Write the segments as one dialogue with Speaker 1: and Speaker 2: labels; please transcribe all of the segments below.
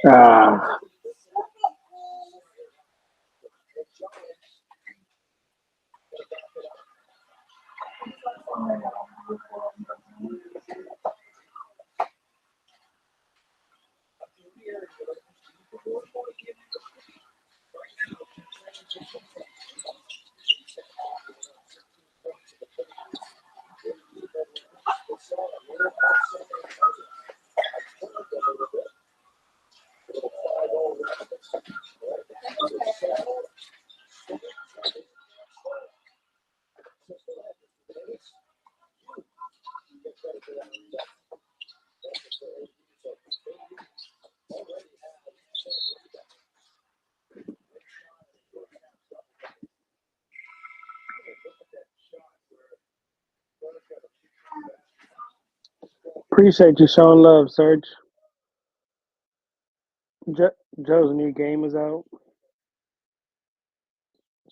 Speaker 1: Ah, appreciate you showing love, Serge. Joe's new game is out.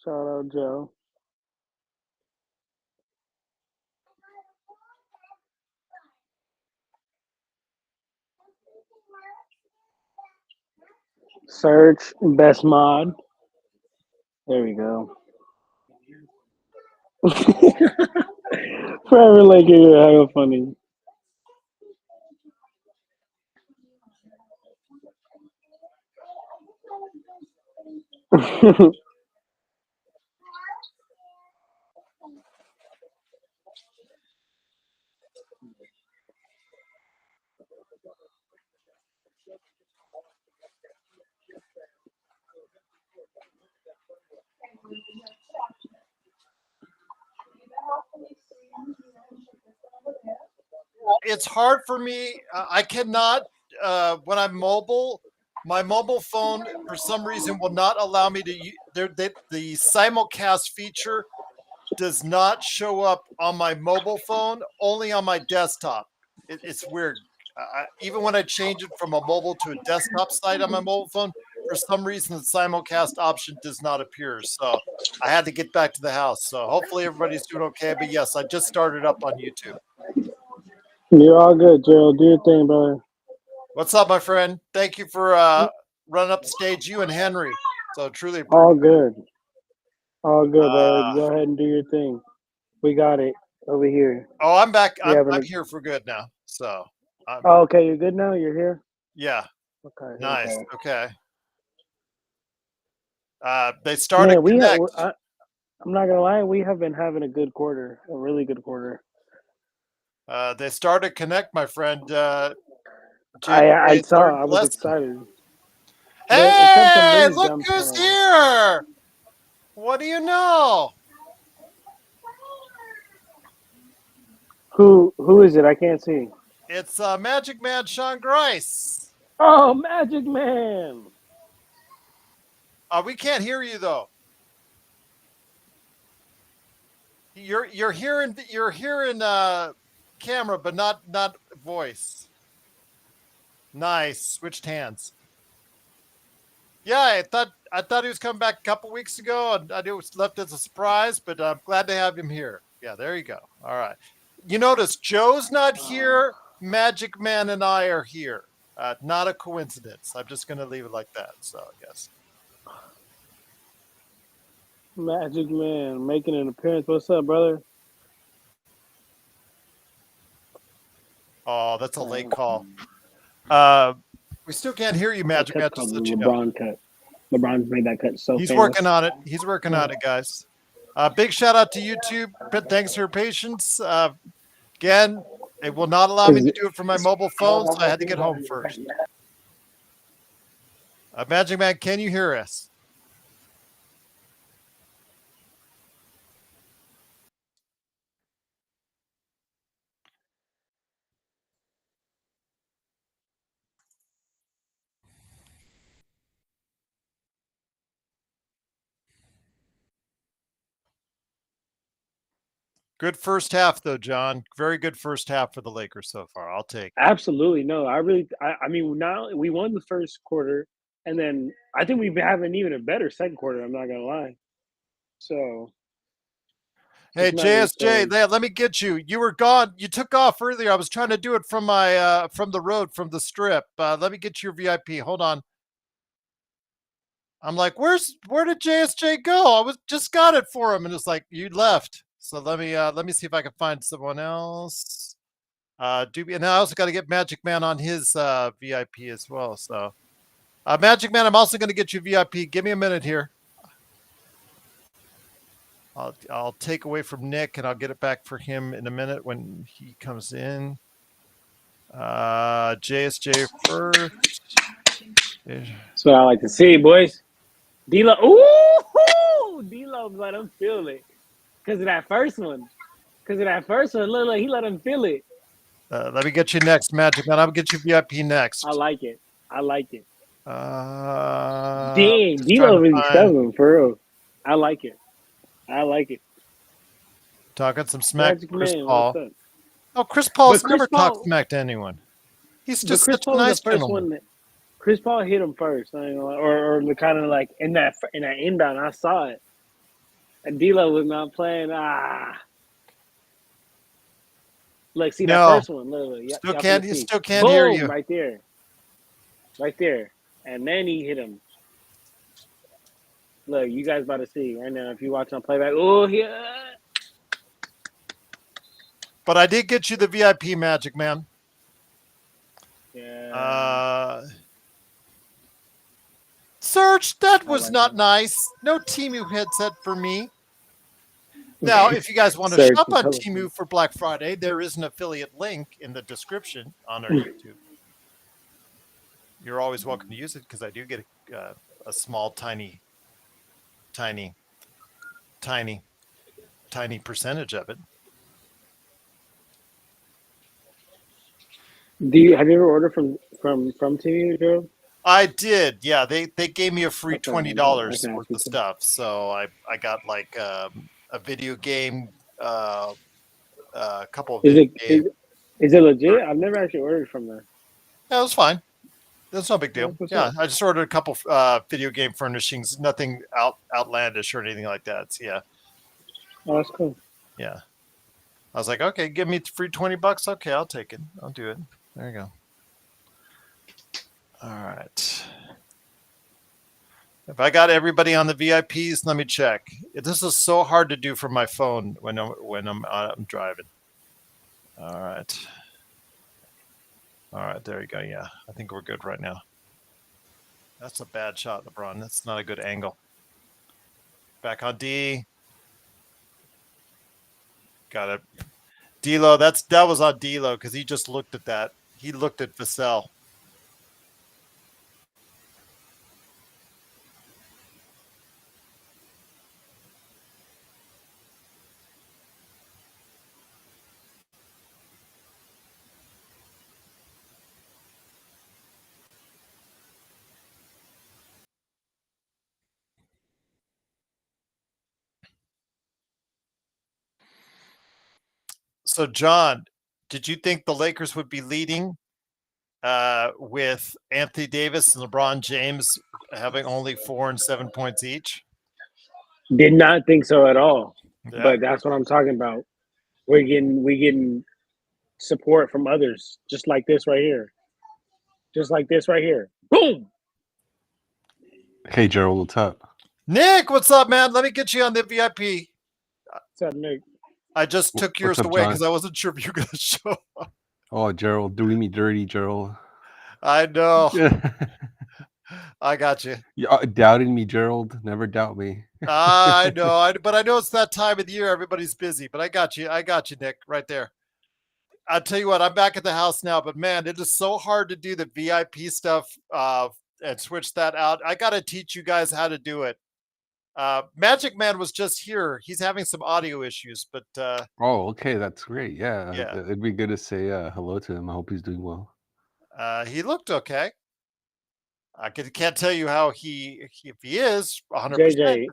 Speaker 1: Shout out, Joe. Search best mod. There we go. Forever like it. How funny.
Speaker 2: It's hard for me. I cannot when I'm mobile. My mobile phone, for some reason, will not allow me to. The simulcast feature does not show up on my mobile phone, only on my desktop. It's weird. Even when I change it from a mobile to a desktop site on my mobile phone, for some reason the simulcast option does not appear. So I had to get back to the house. So hopefully everybody's doing okay. But yes, I just started up on YouTube.
Speaker 1: You're all good, Gerald. Do your thing, brother.
Speaker 2: What's up, my friend? Thank you for running up the stage, you and Henry. So truly appreciate
Speaker 1: All good. All good, brother.
Speaker 2: Uh,
Speaker 1: Go ahead and do your thing. We got it over here.
Speaker 2: oh, I'm back.
Speaker 1: We having
Speaker 2: I'm
Speaker 1: a.
Speaker 2: here for good now. So
Speaker 1: Oh, okay. You're good now. You're here.
Speaker 2: yeah,
Speaker 1: Okay.
Speaker 2: nice.
Speaker 1: Okay.
Speaker 2: Okay. They started
Speaker 1: Man,
Speaker 2: Connect.
Speaker 1: I'm not gonna lie. We have been having a good quarter. A really good quarter.
Speaker 2: They started Connect, my friend.
Speaker 1: I
Speaker 2: January
Speaker 1: saw.
Speaker 2: 3rd.
Speaker 1: I was
Speaker 2: Bless.
Speaker 1: excited, but it said some
Speaker 2: Hey,
Speaker 1: news
Speaker 2: look
Speaker 1: dumps
Speaker 2: who's
Speaker 1: going on.
Speaker 2: here! What do you know?
Speaker 1: Who is it? I can't see.
Speaker 2: It's Magic Man Sean Grice.
Speaker 1: Oh, Magic Man.
Speaker 2: We can't hear you though. You're hearing camera, but not voice. Nice. Switched hands. Yeah, I thought he was coming back a couple weeks ago, and I knew it was left as a surprise, but I'm glad to have him here. Yeah, there you go. All right. You notice Joe's not here. Magic Man and I are here. Not a coincidence. I'm just going to leave it like that. So I guess.
Speaker 1: Magic Man making an appearance. What's up, brother?
Speaker 2: Oh, that's a late call. We still can't hear you,
Speaker 1: That
Speaker 2: Magic Man.
Speaker 1: cut's
Speaker 2: Just
Speaker 1: called
Speaker 2: to
Speaker 1: the
Speaker 2: let you know.
Speaker 1: LeBron cut. LeBron's made that cut so
Speaker 2: He's
Speaker 1: famous.
Speaker 2: working on it. He's working on it, guys. Big shout out to YouTube. Thanks for your patience. Again, it will not allow me to do it from my mobile phone, so I had to get home first. Magic Man, can you hear us? Good first half, though, John. Very good first half for the Lakers so far. I'll take it.
Speaker 1: Absolutely no. I mean, now we won the first quarter, and then I think we have an even a better second quarter. I'm not gonna lie. So
Speaker 2: Hey,
Speaker 1: not really
Speaker 2: JSJ,
Speaker 1: showing.
Speaker 2: let me get you. You were gone. You took off earlier. I was trying to do it from my from the road, from the strip. Let me get your VIP. Hold on. I'm like, where did JSJ go? I was just got it for him, and it's like you left. So let me see if I can find someone else. And I also got to get Magic Man on his VIP as well. So, Magic Man, I'm also going to get you VIP. Give me a minute here. I'll take away from Nick, and I'll get it back for him in a minute when he comes in. JSJ first.
Speaker 1: That's what I like to see, boys. D-Lo, ooh, D-Lo let him feel it because of that first one. Look, he let him feel it.
Speaker 2: Let me get you next, Magic Man. I'll get you VIP next.
Speaker 1: I like it.
Speaker 2: Just
Speaker 1: Dang,
Speaker 2: trying
Speaker 1: D-Lo
Speaker 2: to
Speaker 1: really
Speaker 2: find.
Speaker 1: stubborn for real. I like it.
Speaker 2: Talking some smack to
Speaker 1: Magic
Speaker 2: Chris
Speaker 1: Man, what's
Speaker 2: Paul.
Speaker 1: up?
Speaker 2: Oh, Chris Paul's
Speaker 1: But
Speaker 2: never
Speaker 1: Chris
Speaker 2: talked
Speaker 1: Paul,
Speaker 2: smack to anyone. He's
Speaker 1: but
Speaker 2: just
Speaker 1: Chris
Speaker 2: such a
Speaker 1: Paul was the
Speaker 2: nice
Speaker 1: first
Speaker 2: gentleman.
Speaker 1: one that Chris Paul hit him first, I ain't gonna lie. or the kind of like in that inbound. I saw it, and D-Lo was not playing. Look, see that
Speaker 2: No,
Speaker 1: first one. Look,
Speaker 2: still
Speaker 1: y'all finna
Speaker 2: can't. You
Speaker 1: see.
Speaker 2: still can't hear
Speaker 1: Boom,
Speaker 2: you.
Speaker 1: right there, and then he hit him. Look, you guys about to see right now. If you watch on playback, oh yeah.
Speaker 2: But I did get you the VIP, Magic Man.
Speaker 1: Yeah,
Speaker 2: Serge, that
Speaker 1: I
Speaker 2: was
Speaker 1: like
Speaker 2: not
Speaker 1: him.
Speaker 2: nice. No Temu headset for me. Now, if you guys want to
Speaker 1: Search
Speaker 2: shop
Speaker 1: the
Speaker 2: on
Speaker 1: telephone.
Speaker 2: Temu for Black Friday, there is an affiliate link in the description on our YouTube. You're always welcome to use it because I do get a small, tiny percentage of it.
Speaker 1: Have you ever ordered from TV, Joe?
Speaker 2: I did, yeah. They gave me a free
Speaker 1: Okay, I
Speaker 2: $20
Speaker 1: can ask
Speaker 2: worth
Speaker 1: you
Speaker 2: of
Speaker 1: too.
Speaker 2: stuff, so I got like a video game, a couple of
Speaker 1: Is
Speaker 2: video
Speaker 1: it
Speaker 2: games.
Speaker 1: is, is it legit? I've never actually ordered from there.
Speaker 2: Yeah, it was fine. That's no big deal.
Speaker 1: That's what's
Speaker 2: Yeah,
Speaker 1: up.
Speaker 2: I just ordered a couple video game furnishings, nothing outlandish or anything like that. So, yeah,
Speaker 1: Oh, that's cool.
Speaker 2: yeah. I was like, okay, give me free $20. Okay, I'll take it. I'll do it. There you go. All right. If I got everybody on the VIPs, let me check. This is so hard to do from my phone when I'm driving. All right. All right, there you go. Yeah, I think we're good right now. That's a bad shot, LeBron. That's not a good angle. Back on D. Got it. D'Lo, that was on D'Lo because he just looked at that. He looked at Vassell. So, John, did you think the Lakers would be leading with Anthony Davis and LeBron James having only 4 and 7 points each?
Speaker 1: Did not think so at all.
Speaker 2: Yeah.
Speaker 1: But that's what I'm talking about. We getting support from others, just like this right here. Boom.
Speaker 3: Hey Gerald, what's up?
Speaker 2: Nick, what's up, man? Let me get you on the VIP.
Speaker 1: What's up, Nick?
Speaker 2: I just took
Speaker 3: What's
Speaker 2: yours
Speaker 3: up,
Speaker 2: away
Speaker 3: John?
Speaker 2: because I wasn't sure if you were going to show up.
Speaker 3: Oh, Gerald, doing me dirty, Gerald.
Speaker 2: I know. I got you.
Speaker 3: You doubted me, Gerald. Never doubt me.
Speaker 2: I know. But I know it's that time of the year. Everybody's busy. But I got you. Nick, right there. I'll tell you what, I'm back at the house now, but man, it is so hard to do the VIP stuff and switch that out. I got to teach you guys how to do it. Magic Man was just here. He's having some audio issues, but
Speaker 3: Oh, okay, that's great. Yeah,
Speaker 2: yeah,
Speaker 3: it'd be good to say hello to him. I hope he's doing well.
Speaker 2: he looked okay. I can't tell you how if he is 100%.
Speaker 1: JJ.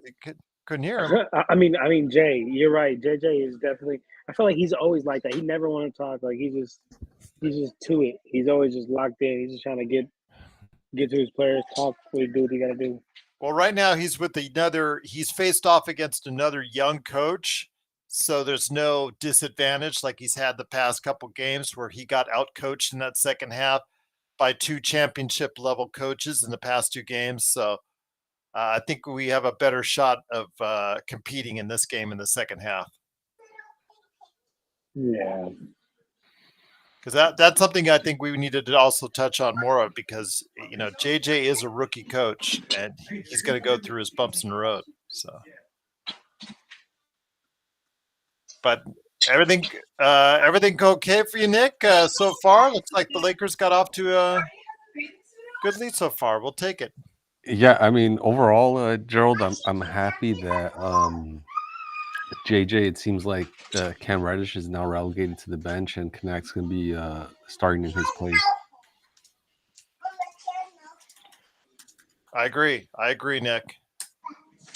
Speaker 2: Couldn't hear him.
Speaker 1: I mean, Jay, you're right. JJ is definitely. I feel like he's always like that. He never want to talk. Like he's just to it. He's always just locked in. He's just trying to get to his players, talk, do what he got to do.
Speaker 2: Well, right now he's with he's faced off against another young coach, so there's no disadvantage like he's had the past couple games where he got outcoached in that second half by 2 championship level coaches in the past 2 games. So I think we have a better shot of competing in this game in the second half.
Speaker 1: Yeah.
Speaker 2: Because that's something I think we needed to also touch on more of, because JJ is a rookie coach and he's going to go through his bumps in the road. So, but everything okay for you, Nick? So far, looks like the Lakers got off to a good lead so far. We'll take it.
Speaker 3: Yeah, I mean, overall, Gerald, I'm happy that JJ. It seems like Cam Reddish is now relegated to the bench, and Connect's gonna be starting in his place.
Speaker 2: I agree, Nick.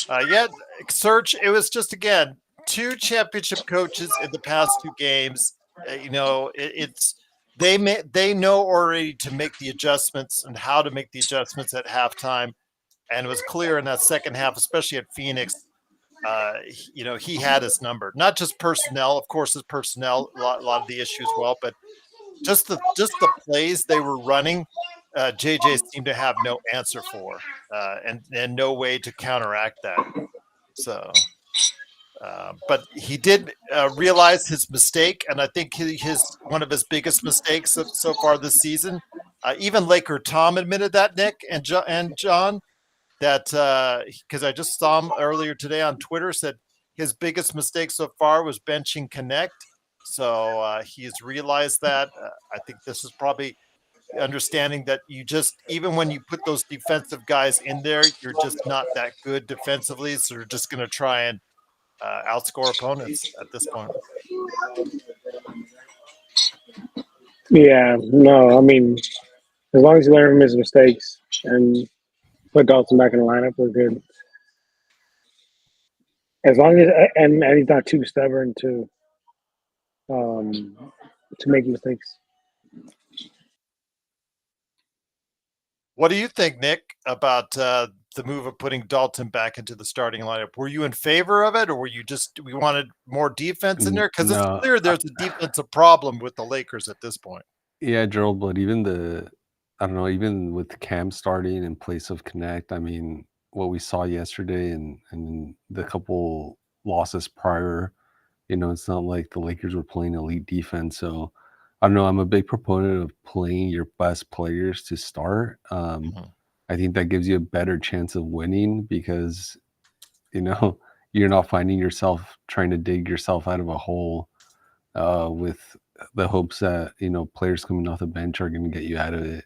Speaker 2: Yeah, Serge, it was just, again, 2 championship coaches in the past 2 games. They know already to make the adjustments and how to make the adjustments at halftime, and it was clear in that second half, especially at Phoenix. He had his number. Not just personnel, of course, his personnel, a lot of the issues, but just the plays they were running. JJ seemed to have no answer for, and no way to counteract that. So, but he did realize his mistake, and I think one of his biggest mistakes so far this season. Even Laker Tom admitted that, Nick and John, that because I just saw him earlier today on Twitter, said his biggest mistake so far was benching Connect. So he's realized that. I think this is probably understanding that even when you put those defensive guys in there, you're just not that good defensively. So you're just going to try and outscore opponents at this point.
Speaker 1: Yeah, no, I mean, as long as you learn from his mistakes and put Dalton back in the lineup, we're good. As long as and he's not too stubborn to make mistakes.
Speaker 2: What do you think, Nick, about the move of putting Dalton back into the starting lineup? Were you in favor of it, or were you we wanted more defense in there? Because it's clear there's a defensive problem with the Lakers at this point.
Speaker 3: Yeah, Gerald, but even with Cam starting in place of Connect, I mean, what we saw yesterday and the couple losses prior, it's not like the Lakers were playing elite defense. So I don't know. I'm a big proponent of playing your best players to start. I think that gives you a better chance of winning because, you're not finding yourself trying to dig yourself out of a hole with the hopes that, players coming off the bench are going to get you out of it.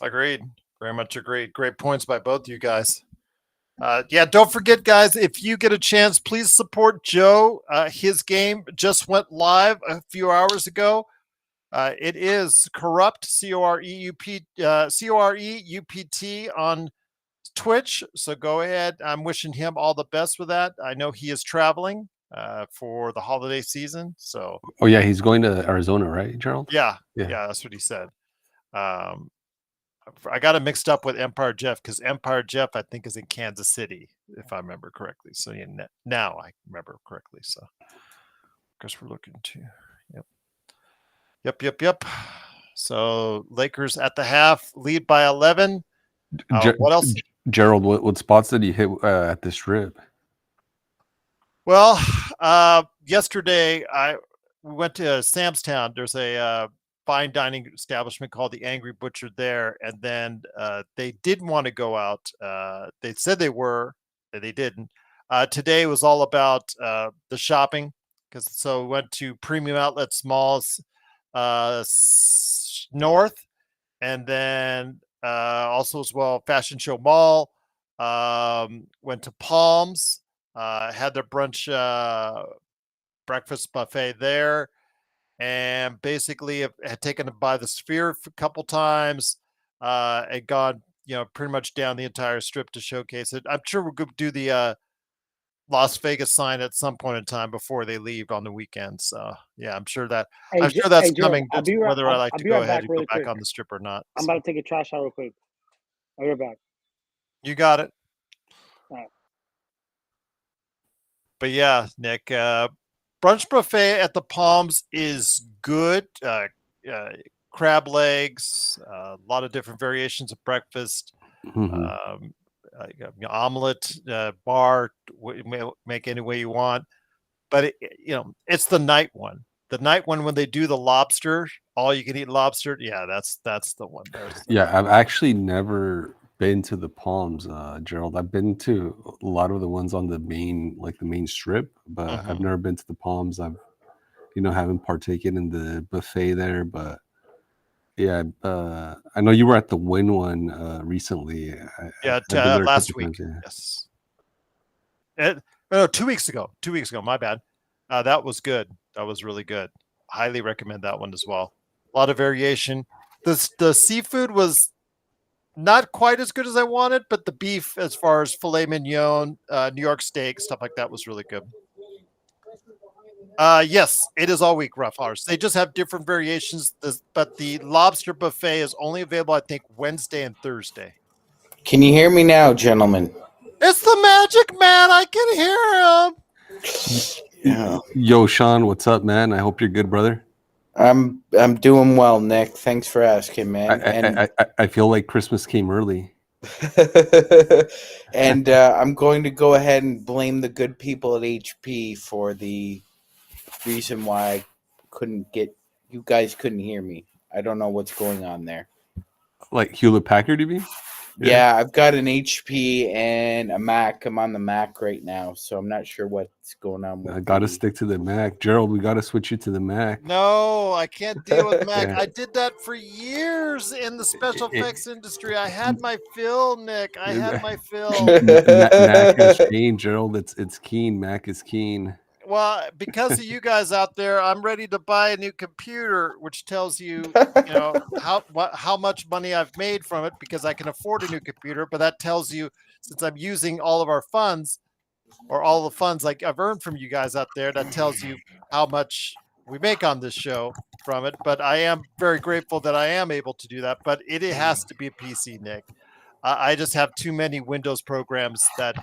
Speaker 2: Agreed. Very much agreed. Great points by both you guys. Yeah, don't forget, guys, if you get a chance, please support Joe. His game just went live a few hours ago. It is Corrupt, COREUPT on Twitch. So go ahead. I'm wishing him all the best with that. I know he is traveling for the holiday season. So.
Speaker 3: Oh yeah, he's going to Arizona, right, Gerald?
Speaker 2: Yeah, that's what he said. I got it mixed up with Empire Jeff because Empire Jeff, I think, is in Kansas City, if I remember correctly. So now I remember correctly. So I guess we're looking to, Yep. So Lakers at the half, lead by 11. What else?
Speaker 3: Gerald, what spots did you hit at the Strip?
Speaker 2: Well, yesterday we went to Sam's Town. There's a fine dining establishment called the Angry Butcher there, and then they didn't want to go out. They said they were, and they didn't. Today was all about the shopping, so we went to Premium Outlets Malls North, and then also as well Fashion Show Mall. Went to Palms, had their brunch breakfast buffet there. And basically had taken it by the Sphere a couple times and gone, pretty much down the entire Strip to showcase it. I'm sure we're going to do the Las Vegas sign at some point in time before they leave on the weekend. So yeah, I'm sure that's coming. Whether I like to go ahead and go back on the Strip or not.
Speaker 1: I'm about to take a trash out real quick. I'll be back.
Speaker 2: You got it.
Speaker 1: All right.
Speaker 2: But yeah, Nick, brunch buffet at the Palms is good. Crab legs, a lot of different variations of breakfast. Um, omelet, bar, make any way you want. But it's the night one. The night one when they do the lobster, all you can eat lobster. Yeah, that's the one.
Speaker 3: Yeah, I've actually never been to the Palms, Gerald. I've been to a lot of the ones on the main strip, but I've never been to the Palms. I've haven't partaken in the buffet there, but yeah, I know you were at the Win one recently. I've been there a
Speaker 2: last
Speaker 3: couple
Speaker 2: week.
Speaker 3: times,
Speaker 2: Yes. No, 2 weeks ago. 2 weeks ago. My bad. That was good. That was really good. Highly recommend that one as well. A lot of variation. The seafood was not quite as good as I wanted, but the beef, as far as filet mignon, New York steak, stuff like that, was really good. Yes, it is all week, rough hours. They just have different variations. But the lobster buffet is only available, I think, Wednesday and Thursday.
Speaker 4: Can you hear me now, gentlemen?
Speaker 2: It's the Magic Man. I can hear him.
Speaker 4: Yeah.
Speaker 3: Yo, Sean, what's up, man? I hope you're good, brother.
Speaker 4: I'm doing well, Nick. Thanks for asking, man.
Speaker 3: I feel like Christmas came early.
Speaker 4: And I'm going to go ahead and blame the good people at HP for the reason why you guys couldn't hear me. I don't know what's going on there.
Speaker 3: Like Hewlett Packard, you mean?
Speaker 4: Yeah, I've got an HP and a Mac. I'm on the Mac right now, so I'm not sure what's going on with
Speaker 3: I gotta stick to the Mac. Gerald, we gotta switch you to the Mac.
Speaker 2: No, I can't deal with Mac. Yeah. I did that for years in the special effects industry. I had my fill, Nick. I had my fill.
Speaker 3: Mac is keen, Gerald. It's keen. Mac is keen.
Speaker 2: Well, because of you guys out there, I'm ready to buy a new computer, which tells you, how much money I've made from it, because I can afford a new computer. But that tells you, since I'm using all of our funds, or all the funds like I've earned from you guys out there, that tells you how much we make on this show from it. But I am very grateful that I am able to do that. But it has to be a PC, Nick. I just have too many Windows programs that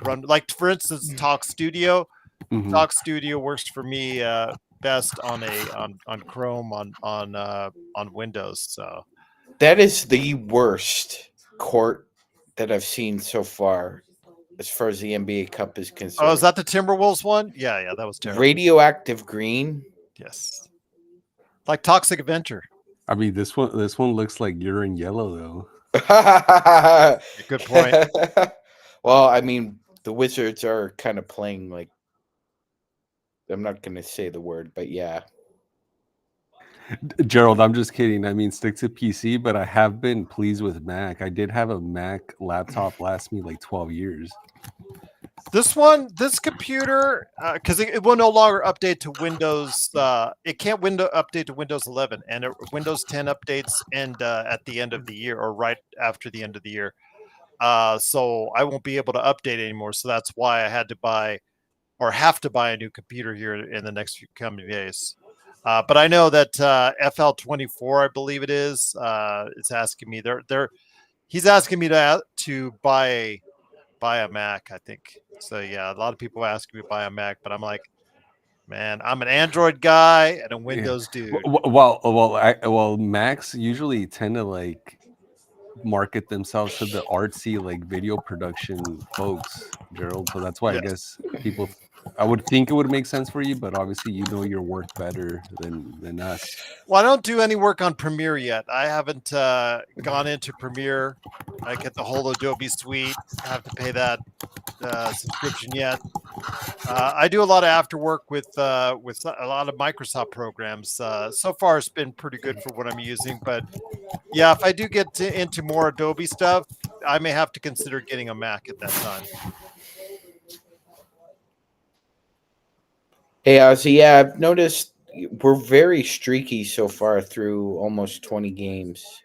Speaker 2: run, like, for instance, Talk Studio. Talk Studio works for me best on Chrome on Windows. So
Speaker 4: that is the worst court that I've seen so far, as far as the NBA Cup is concerned.
Speaker 2: Oh, is that the Timberwolves one? Yeah, that was terrible.
Speaker 4: Radioactive green.
Speaker 2: Yes, like Toxic Avenger.
Speaker 3: I mean, this one looks like urine yellow, though.
Speaker 2: Good point.
Speaker 4: Well, I mean, the Wizards are kind of playing like, I'm not going to say the word, but yeah.
Speaker 3: Gerald, I'm just kidding. I mean, stick to PC, but I have been pleased with Mac. I did have a Mac laptop last me like 12 years.
Speaker 2: This computer, because it will no longer update to Windows. It can't update to Windows 11, and Windows 10 updates end at the end of the year, or right after the end of the year. So I won't be able to update anymore. So that's why I had to buy, or have to buy, a new computer here in the next few coming days. But I know that FL24, I believe it is asking me. He's asking me to buy a Mac, I think. So yeah, a lot of people ask me to buy a Mac, but I'm like, man, I'm an Android guy and a Windows dude.
Speaker 3: Well, Macs usually tend to like market themselves to the artsy like video production folks, Gerald. So that's why I guess people. I would think it would make sense for you, but obviously you know your work better than us.
Speaker 2: Well, I don't do any work on Premiere yet. I haven't gone into Premiere. I get the whole Adobe suite. I have to pay that subscription yet. I do a lot of after work with a lot of Microsoft programs. So far, it's been pretty good for what I'm using. But yeah, if I do get into more Adobe stuff, I may have to consider getting a Mac at that time.
Speaker 4: Hey, so yeah, I've noticed we're very streaky so far through almost 20 games.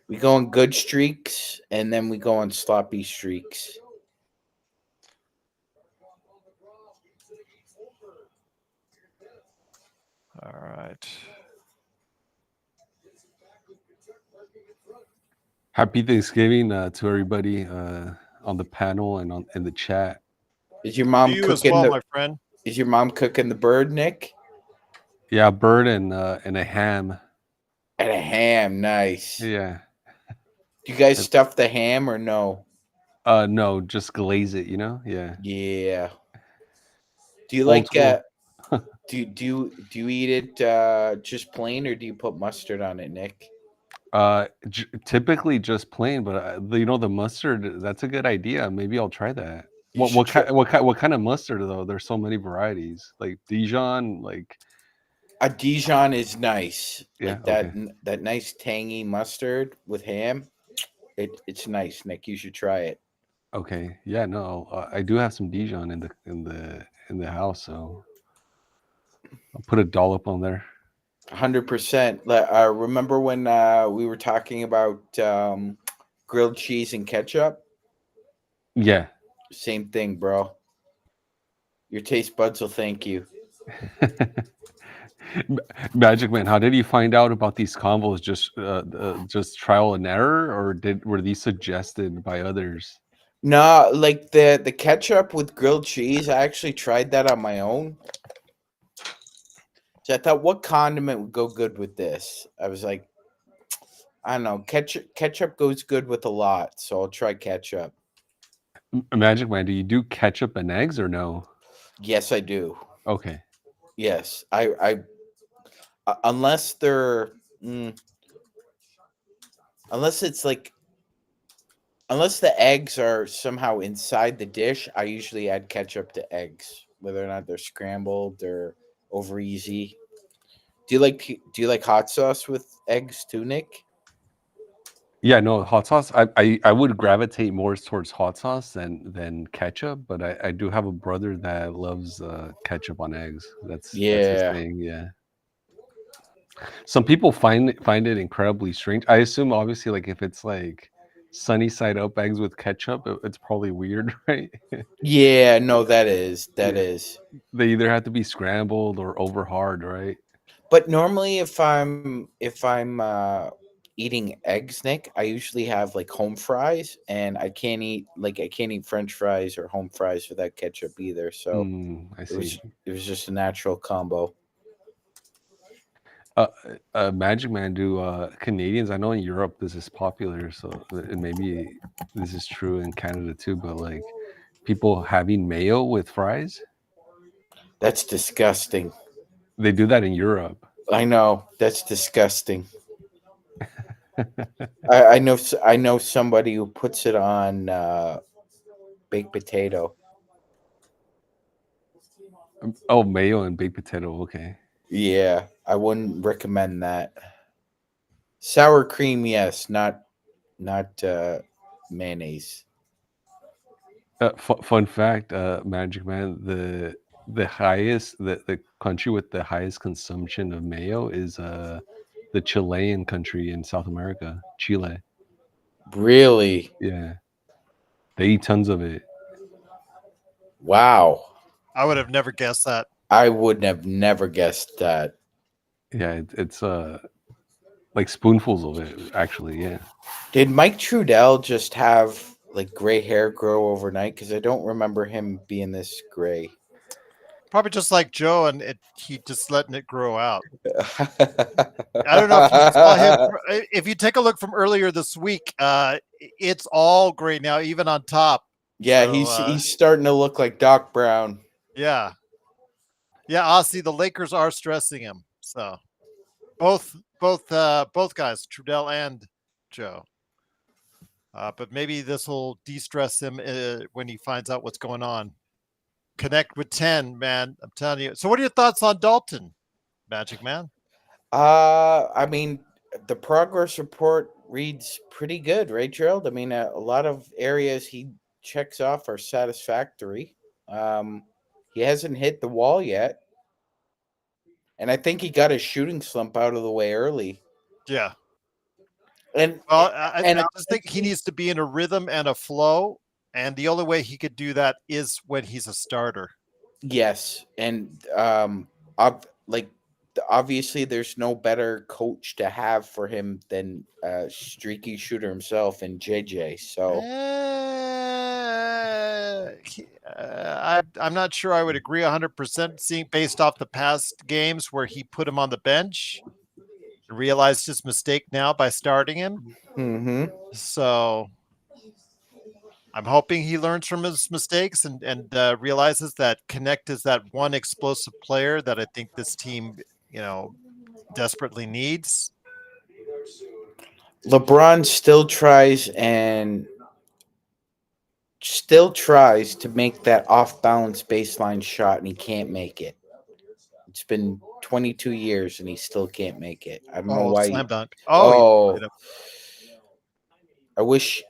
Speaker 4: We go on good streaks, and then we go on sloppy streaks.
Speaker 2: All right.
Speaker 3: Happy Thanksgiving to everybody on the panel and in the chat.
Speaker 4: Is your mom
Speaker 2: You as
Speaker 4: cooking
Speaker 2: well, my friend.
Speaker 4: Is your mom cooking the bird, Nick?
Speaker 3: Yeah, bird and a ham.
Speaker 4: And a ham, nice.
Speaker 3: Yeah.
Speaker 4: Do you guys stuff the ham or no?
Speaker 3: No, just glaze it. Yeah.
Speaker 4: Yeah. Do you
Speaker 3: Old
Speaker 4: like
Speaker 3: school.
Speaker 4: do you eat it just plain, or do you put mustard on it, Nick?
Speaker 3: Typically just plain, but the mustard. That's a good idea. Maybe I'll try that.
Speaker 4: You should try.
Speaker 3: What kind of mustard though? There's so many varieties. Like Dijon, like
Speaker 4: A Dijon is nice.
Speaker 3: yeah.
Speaker 4: Like that
Speaker 3: Okay.
Speaker 4: that nice tangy mustard with ham. It's nice, Nick. You should try it.
Speaker 3: Okay. Yeah. No, I do have some Dijon in the house, so I'll put a dollop on there.
Speaker 4: 100%. Remember when we were talking about grilled cheese and ketchup?
Speaker 3: Yeah.
Speaker 4: Same thing, bro. Your taste buds will thank you.
Speaker 3: Magic Man, how did you find out about these combos? Just trial and error, or were these suggested by others?
Speaker 4: No, like the ketchup with grilled cheese, I actually tried that on my own. So I thought, what condiment would go good with this? I was like, I don't know, ketchup goes good with a lot, so I'll try ketchup.
Speaker 3: Magic Man, do you do ketchup and eggs or no?
Speaker 4: Yes, I do.
Speaker 3: Okay.
Speaker 4: Yes, I unless they're unless it's like unless the eggs are somehow inside the dish, I usually add ketchup to eggs, whether or not they're scrambled or over easy. Do you like hot sauce with eggs too, Nick?
Speaker 3: Yeah, no, hot sauce. I would gravitate more towards hot sauce than ketchup, but I do have a brother that loves ketchup on eggs. That's his thing. Yeah. Some people find it incredibly strange. I assume obviously like if it's like sunny side up eggs with ketchup, it's probably weird, right?
Speaker 4: Yeah, no, that is.
Speaker 3: They either have to be scrambled or over hard, right?
Speaker 4: But normally if I'm eating eggs, Nick, I usually have like home fries, and I can't eat French fries or home fries without ketchup either. So
Speaker 3: I see.
Speaker 4: it was just a natural combo.
Speaker 3: Magic Man, do Canadians? I know in Europe this is popular, so and maybe this is true in Canada too. But like people having mayo with fries,
Speaker 4: That's disgusting.
Speaker 3: they do that in Europe.
Speaker 4: I know, that's disgusting. I know somebody who puts it on baked potato.
Speaker 3: Oh, mayo and baked potato. Okay.
Speaker 4: Yeah, I wouldn't recommend that. Sour cream, yes, not mayonnaise.
Speaker 3: Fun fact, Magic Man, the country with the highest consumption of mayo is the Chilean country in South America, Chile.
Speaker 4: Really?
Speaker 3: Yeah, they eat tons of it.
Speaker 4: Wow.
Speaker 2: I would have never guessed that.
Speaker 4: I would have never guessed that.
Speaker 3: Yeah, it's like spoonfuls of it, actually. Yeah.
Speaker 4: Did Mike Trudell just have like gray hair grow overnight? Because I don't remember him being this gray.
Speaker 2: Probably just like Joe, and he just letting it grow out. I don't know if you saw him. If you take a look from earlier this week, it's all gray now, even on top.
Speaker 4: Yeah,
Speaker 2: So,
Speaker 4: he's starting to look like Doc Brown.
Speaker 2: Yeah. Aussie, the Lakers are stressing him. So both guys, Trudell and Joe. But maybe this will de-stress him when he finds out what's going on. Connect with 10, man. I'm telling you. So what are your thoughts on Dalton, Magic Man?
Speaker 4: I mean, the progress report reads pretty good, right, Gerald? I mean, a lot of areas he checks off are satisfactory. He hasn't hit the wall yet. And I think he got his shooting slump out of the way early.
Speaker 2: Yeah.
Speaker 4: And
Speaker 2: I just think he needs to be in a rhythm and a flow. And the only way he could do that is when he's a starter.
Speaker 4: Yes. And obviously there's no better coach to have for him than a streaky shooter himself and JJ. So
Speaker 2: I'm not sure I would agree 100%. Seeing based off the past games where he put him on the bench, realized his mistake now by starting him.
Speaker 4: Mm-hmm.
Speaker 2: So I'm hoping he learns from his mistakes and realizes that Connect is that one explosive player that I think this team, desperately needs.
Speaker 4: LeBron still tries to make that off balance baseline shot, and he can't make it. It's been 22 years, and he still can't make it. I don't know why.
Speaker 2: Slam dunk.
Speaker 4: Oh, I wish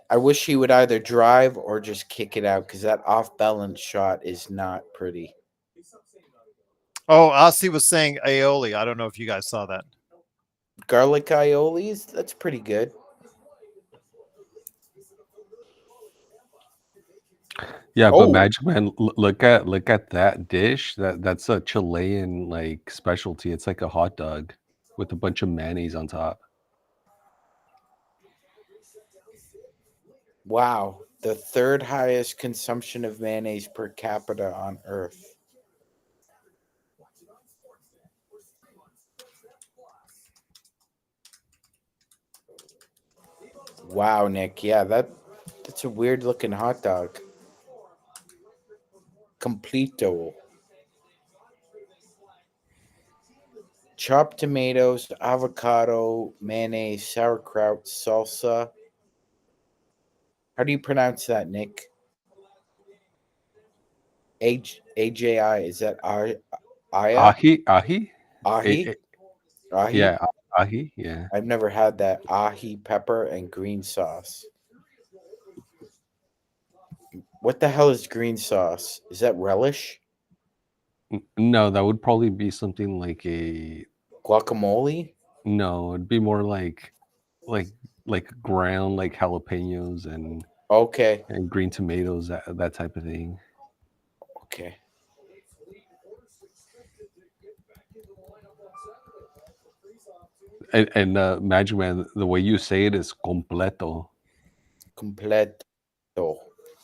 Speaker 4: he would either drive or just kick it out, because that off balance shot is not pretty.
Speaker 2: Oh, Aussie was saying aioli. I don't know if you guys saw that.
Speaker 4: Garlic aiolis, that's pretty good.
Speaker 3: Yeah, but Magic Man, look at that dish. That's a Chilean like specialty. It's like a hot dog with a bunch of mayonnaise on top.
Speaker 4: Wow, the third highest consumption of mayonnaise per capita on Earth. Wow, Nick. Yeah, that's a weird looking hot dog. Completo. Chopped tomatoes, avocado, mayonnaise, sauerkraut, salsa. How do you pronounce that, Nick? AJI. Is that Aya?
Speaker 3: Ahi?
Speaker 4: Ahi? Ahi?
Speaker 3: Yeah, ahi. Yeah.
Speaker 4: I've never had that. Ahi, pepper, and green sauce. What the hell is green sauce? Is that relish?
Speaker 3: No, that would probably be something like a
Speaker 4: guacamole.
Speaker 3: No, it'd be more like ground like jalapenos and green tomatoes, that type of thing.
Speaker 4: Okay.
Speaker 3: And Magic Man, the way you say it is completo.
Speaker 4: Completo.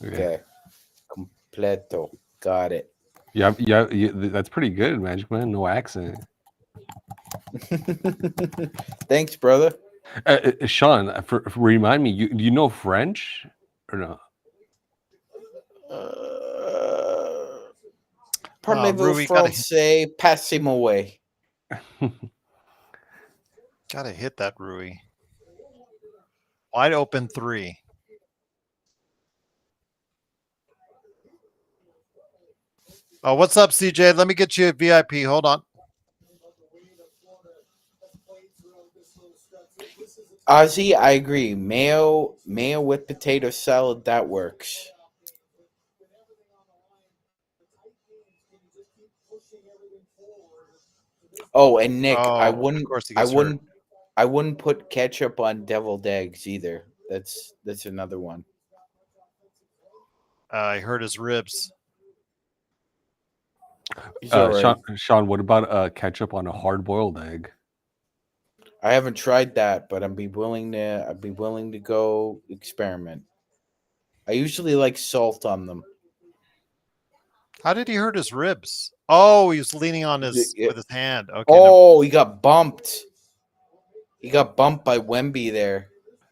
Speaker 4: Okay. Completo. Got it.
Speaker 3: Yeah, that's pretty good, Magic Man. No accent.
Speaker 4: Thanks, brother.
Speaker 3: Sean, remind me, do you know French or no?
Speaker 4: Parlez-vous français? Passez-moi.
Speaker 2: Gotta hit that, Rui. Wide open three. Oh, what's up, CJ? Let me get you a VIP. Hold on.
Speaker 4: Ozzy, I agree. Mayo with potato salad, that works. Oh, and Nick, I wouldn't put ketchup on deviled eggs either. That's another one.
Speaker 2: I hurt his ribs.
Speaker 3: Sean, what about ketchup on a hard-boiled egg?
Speaker 4: I haven't tried that, but I'd be willing to go experiment. I usually like salt on them.
Speaker 2: How did he hurt his ribs? Oh, he was leaning on with his hand. Okay.
Speaker 4: Oh, he got bumped. He got bumped by Wemby there.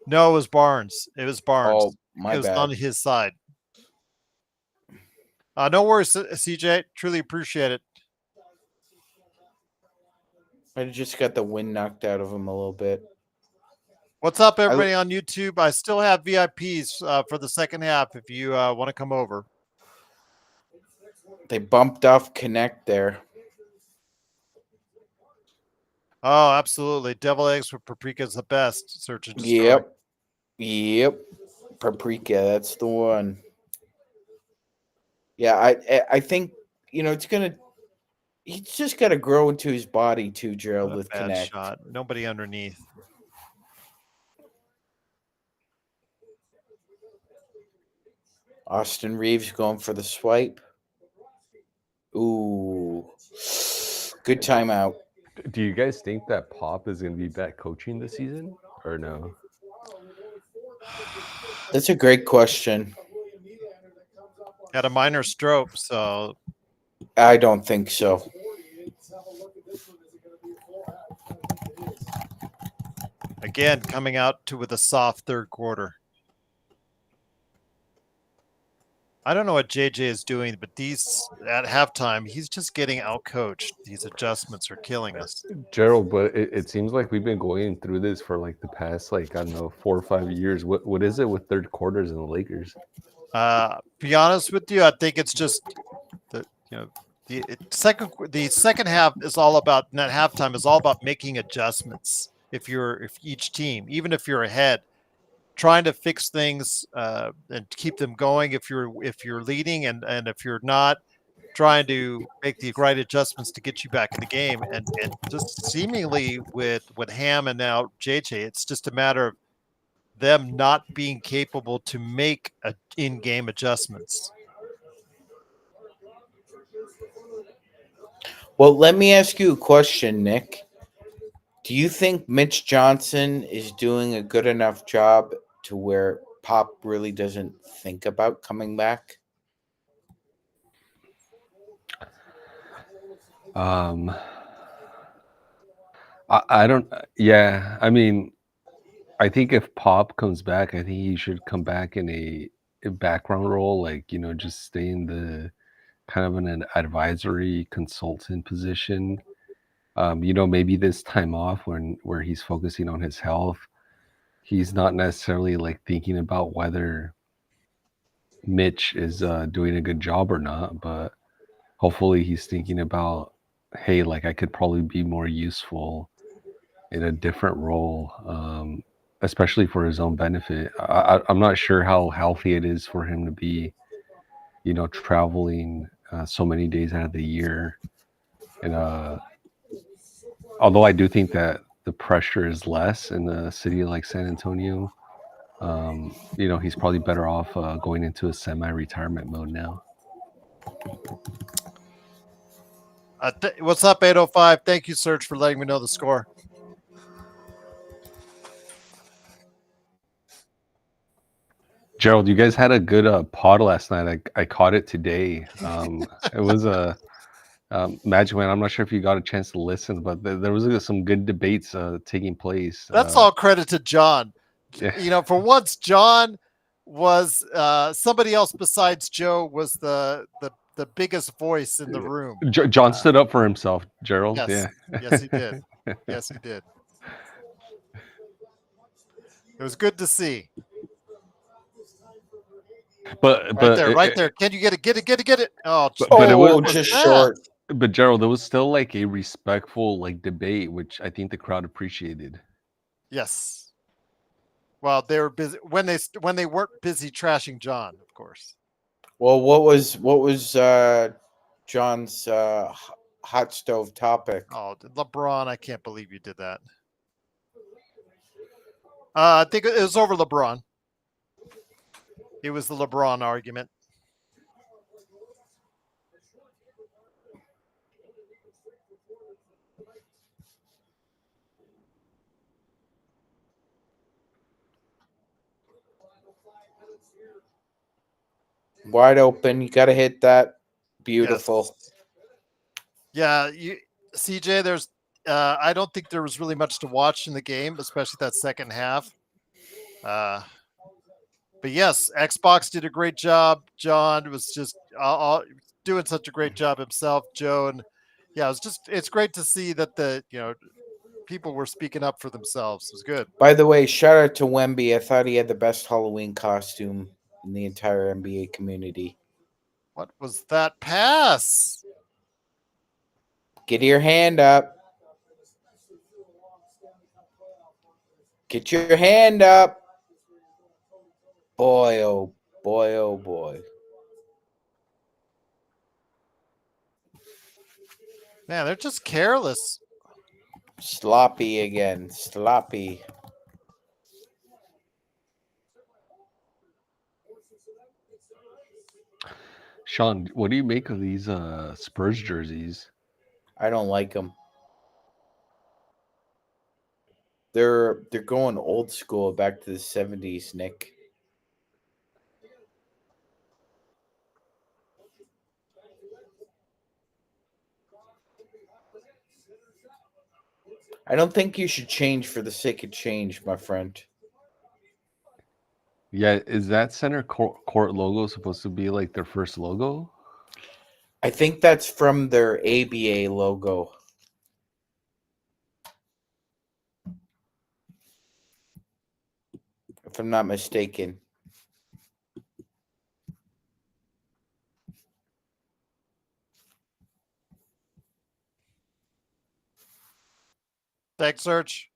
Speaker 2: No, it was Barnes. It was Barnes.
Speaker 4: Oh, my bad.
Speaker 2: It was on his side. No worries, CJ. Truly appreciate it.
Speaker 4: I just got the wind knocked out of him a little bit.
Speaker 2: What's up, everybody on YouTube? I still have VIPs for the second half if you want to come over.
Speaker 4: They bumped off Connect there.
Speaker 2: Oh, absolutely. Devil eggs with paprika is the best. Search and destroy.
Speaker 4: Yep. Paprika, that's the one. Yeah, I think, he's just got to grow into his body too, Gerald, with Connect.
Speaker 2: Shot. Nobody underneath.
Speaker 4: Austin Reeves going for the swipe. Ooh. Good timeout.
Speaker 3: Do you guys think that Pop is going to be back coaching this season or no?
Speaker 4: That's a great question.
Speaker 2: Had a minor stroke, so
Speaker 4: I don't think so.
Speaker 2: again coming out with a soft third quarter. I don't know what JJ is doing, but these at halftime, he's just getting outcoached. These adjustments are killing us.
Speaker 3: Gerald, but it seems like we've been going through this for like the past, like, I don't know, 4 or 5 years. What is it with third quarters in the Lakers?
Speaker 2: Be honest with you, I think it's just the the second half is all about, not halftime is all about making adjustments. If each team, even if you're ahead, trying to fix things and keep them going. If you're leading and if you're not, trying to make the right adjustments to get you back in the game. And just seemingly with Ham and now JJ, it's just a matter of them not being capable to make in-game adjustments.
Speaker 4: Well, let me ask you a question, Nick. Do you think Mitch Johnson is doing a good enough job to where Pop really doesn't think about coming back?
Speaker 3: I don't. Yeah, I mean, I think if Pop comes back, I think he should come back in a background role, like, just stay in the kind of an advisory consultant position. Maybe this time off where he's focusing on his health, he's not necessarily like thinking about whether Mitch is doing a good job or not, but hopefully he's thinking about, hey, like, I could probably be more useful in a different role, especially for his own benefit. I'm not sure how healthy it is for him to be, traveling so many days out of the year. And although I do think that the pressure is less in a city like San Antonio, he's probably better off going into a semi-retirement mode now.
Speaker 2: What's up, 805? Thank you, Serge, for letting me know the score.
Speaker 3: Gerald, you guys had a good pod last night. I caught it today. It was a Magic Man. I'm not sure if you got a chance to listen, but there was some good debates taking place.
Speaker 2: That's all credit to John.
Speaker 3: Yeah.
Speaker 2: For once, John was somebody else besides Joe was the biggest voice in the room.
Speaker 3: John stood up for himself, Gerald.
Speaker 2: Yes.
Speaker 3: Yeah.
Speaker 2: Yes, he did. Yes, he did. It was good to see.
Speaker 3: But
Speaker 2: right there. Can you get it? Oh,
Speaker 3: but it was
Speaker 4: just short.
Speaker 3: But Gerald, there was still like a respectful debate, which I think the crowd appreciated.
Speaker 2: Yes. Well, they were busy when they weren't busy trashing John, of course.
Speaker 4: Well, what was John's hot stove topic?
Speaker 2: Oh, LeBron! I can't believe you did that. I think it was over LeBron. It was the LeBron argument.
Speaker 4: Wide open. You got to hit that. Beautiful.
Speaker 2: Yes. Yeah, CJ, there's I don't think there was really much to watch in the game, especially that second half. But yes, Xbox did a great job. John was just doing such a great job himself. Joe, and yeah, it's great to see that people were speaking up for themselves. It was good.
Speaker 4: By the way, shout out to Wemby. I thought he had the best Halloween costume in the entire NBA community.
Speaker 2: What was that pass?
Speaker 4: Get your hand up. Get your hand up. Boy, oh boy, oh boy.
Speaker 2: Man, they're just careless.
Speaker 4: Sloppy again. Sloppy.
Speaker 3: Sean, what do you make of these Spurs jerseys?
Speaker 4: I don't like them. They're going old school, back to the 70s, Nick. I don't think you should change for the sake of change, my friend.
Speaker 3: Yeah, is that center court logo supposed to be like their first logo?
Speaker 4: I think that's from their ABA logo. If I'm not mistaken.
Speaker 2: Tech search.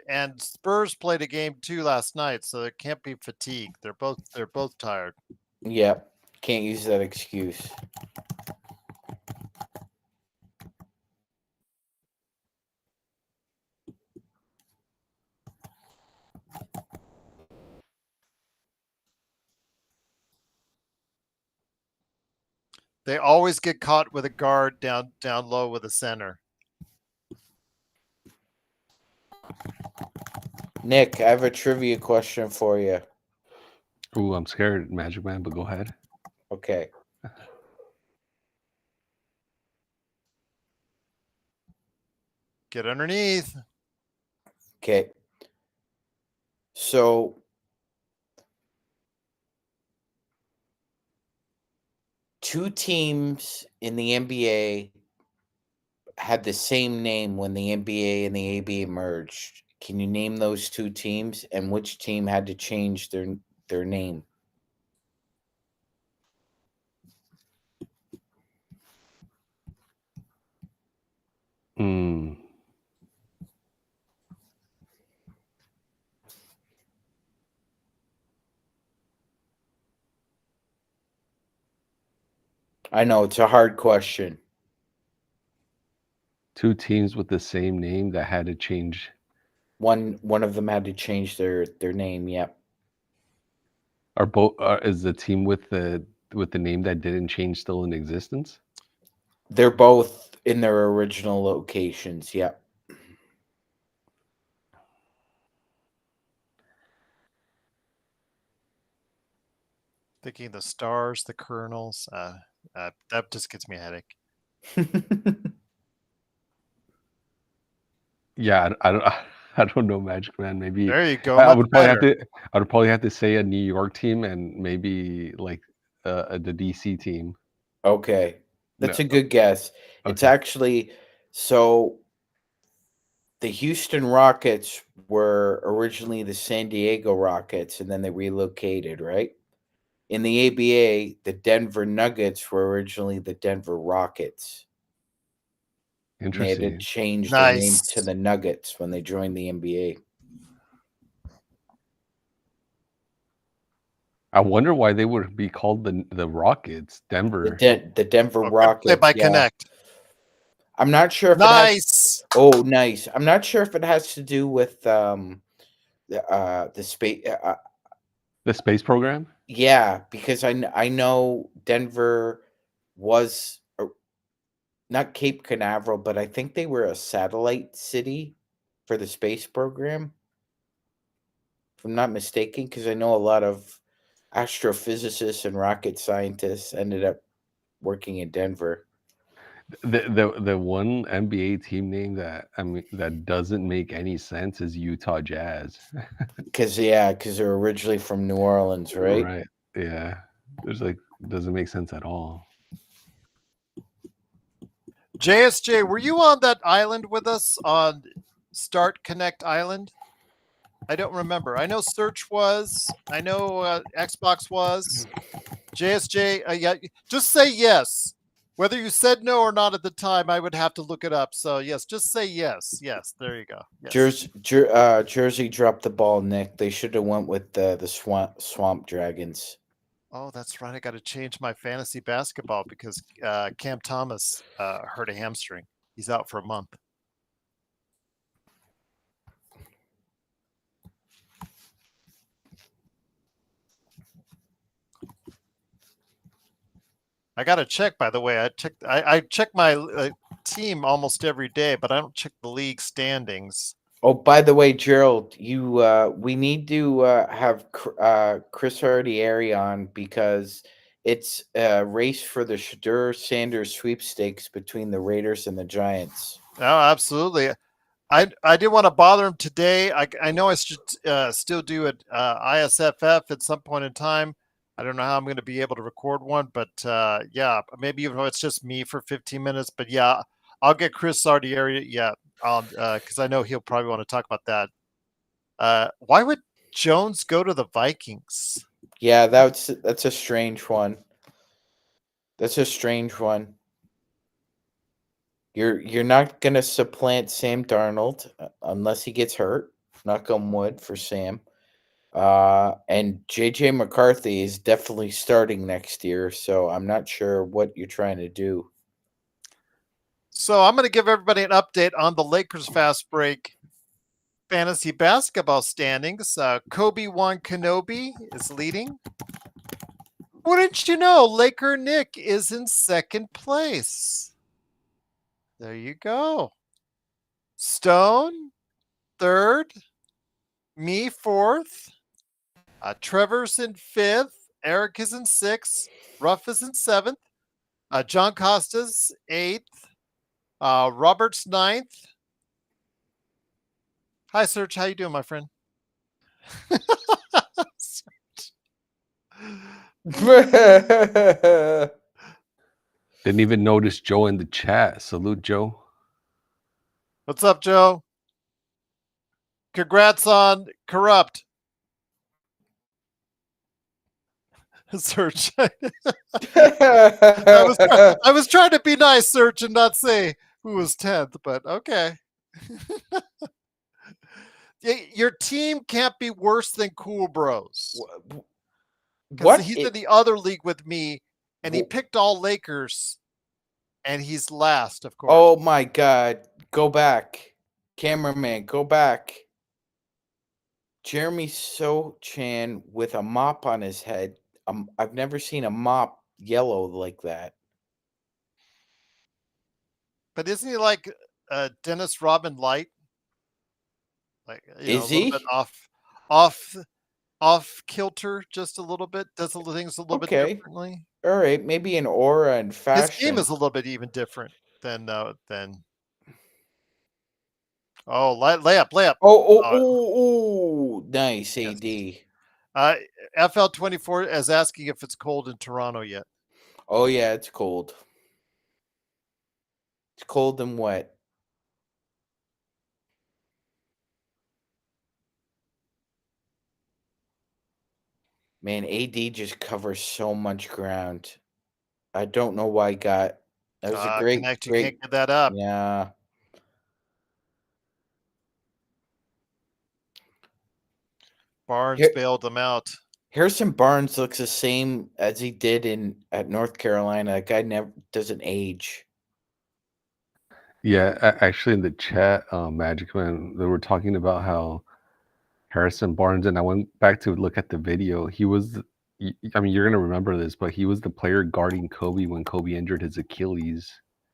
Speaker 2: And Spurs played a game too last night, so it can't be fatigue. They're both tired.
Speaker 4: Yeah, can't use that excuse.
Speaker 2: They always get caught with a guard down low with a center.
Speaker 4: Nick, I have a trivia question for you.
Speaker 3: Ooh, I'm scared, Magic Man, but go ahead.
Speaker 4: Okay.
Speaker 2: Get underneath.
Speaker 4: Okay. So two teams in the NBA had the same name when the NBA and the ABA merged. Can you name those two teams and which team had to change their name?
Speaker 3: Hmm.
Speaker 4: I know it's a hard question.
Speaker 3: Two teams with the same name that had to change.
Speaker 4: One of them had to change their name. Yep.
Speaker 3: Are both? Is the team with the name that didn't change still in existence?
Speaker 4: They're both in their original locations. Yep.
Speaker 2: Thinking the Stars, the Colonels. That just gets me a headache.
Speaker 3: Yeah, I don't. I don't know, Magic Man. Maybe
Speaker 2: There you go.
Speaker 3: I
Speaker 2: Much
Speaker 3: would probably have
Speaker 2: better.
Speaker 3: to. I would probably have to say a New York team and maybe like the DC team.
Speaker 4: Okay. That's
Speaker 3: No,
Speaker 4: a good guess. It's
Speaker 3: okay.
Speaker 4: actually so the Houston Rockets were originally the San Diego Rockets and then they relocated, right? In the ABA, the Denver Nuggets were originally the Denver Rockets. And they had to
Speaker 3: Interesting.
Speaker 4: change their name
Speaker 2: Nice.
Speaker 4: to the Nuggets when they joined the NBA.
Speaker 3: I wonder why they would be called the Rockets, Denver.
Speaker 4: The Denver
Speaker 2: Oh, good play
Speaker 4: Rockets.
Speaker 2: by
Speaker 4: Yeah.
Speaker 2: Connect.
Speaker 4: I'm not sure if
Speaker 2: Nice.
Speaker 4: Oh, nice. I'm not sure if it has to do with the space.
Speaker 3: The space program.
Speaker 4: Yeah, because I know Denver was not Cape Canaveral, but I think they were a satellite city for the space program. If I'm not mistaken, because I know a lot of astrophysicists and rocket scientists ended up working in Denver.
Speaker 3: The one NBA team name that that doesn't make any sense is Utah Jazz.
Speaker 4: Because they're originally from New Orleans, right?
Speaker 3: Right. Yeah. There's doesn't make sense at all.
Speaker 2: JSJ, were you on that island with us on Start Connect Island? I don't remember. I know Search was. I know Xbox was. JSJ, yeah, just say yes. Whether you said no or not at the time, I would have to look it up. So yes, just say yes. Yes, there you go. Yes.
Speaker 4: Jersey dropped the ball, Nick. They should have went with the swamp dragons.
Speaker 2: Oh, that's right. I got to change my fantasy basketball because Cam Thomas hurt a hamstring. He's out for a month. I got to check, by the way. I check my team almost every day, but I don't check the league standings.
Speaker 4: Oh, by the way, Gerald, we need to have Chris Hardieri on because It's a race for the Shadur Sanders sweepstakes between the Raiders and the Giants.
Speaker 2: Oh, absolutely. I didn't want to bother him today. I know I should still do it ISFF at some point in time. I don't know how I'm going to be able to record one, but yeah, maybe even though it's just me for 15 minutes. But yeah, I'll get Chris Sardieri. Yeah, because I know he'll probably want to talk about that. Why would Jones go to the Vikings?
Speaker 4: Yeah, that's a strange one. That's a strange one. You're not gonna supplant Sam Darnold unless he gets hurt. Knock on wood for Sam. And JJ McCarthy is definitely starting next year, so I'm not sure what you're trying to do.
Speaker 2: So I'm going to give everybody an update on the Lakers Fast Break fantasy basketball standings. Kobe-Wan Kenobi is leading. Wouldn't you know, Laker Nick is in second place. There you go. Stone, third. Me, fourth. Trevor's in fifth. Eric is in sixth. Ruff is in seventh. John Costa's eighth. Robert's ninth. Hi, Serge. How you doing, my friend?
Speaker 3: Didn't even notice Joe in the chat. Salute, Joe.
Speaker 2: What's up, Joe? Congrats on Corrupt. Serge. I was trying to be nice, Serge, and not say who was 10th, but okay. Your team can't be worse than Cool Bros. Because he's in the other league with me, and he picked all Lakers, and he's last, of course.
Speaker 4: Oh my God. Go back. Cameraman, go back. Jeremy Sochan with a mop on his head. I've never seen a mop yellow like that.
Speaker 2: But isn't he like Dennis Rodman Light? Like,
Speaker 4: is
Speaker 2: he? A little bit off kilter, just a little bit. Does the things a little bit differently.
Speaker 4: All right, maybe an aura and fashion.
Speaker 2: His game is a little bit even different than. Oh, layup!
Speaker 4: Oh, nice, AD.
Speaker 2: FL24 is asking if it's cold in Toronto yet.
Speaker 4: Oh yeah, it's cold. It's cold and wet. Man, AD just covers so much ground. I don't know why he got. That was a great.
Speaker 2: You can't get that up.
Speaker 4: Yeah.
Speaker 2: Barnes bailed them out.
Speaker 4: Harrison Barnes looks the same as he did at North Carolina. That guy never doesn't age.
Speaker 3: Yeah, actually, in the chat, Magic Man, they were talking about how Harrison Barnes, and I went back to look at the video. He was, I mean, you're gonna remember this, but he was the player guarding Kobe when Kobe injured his Achilles.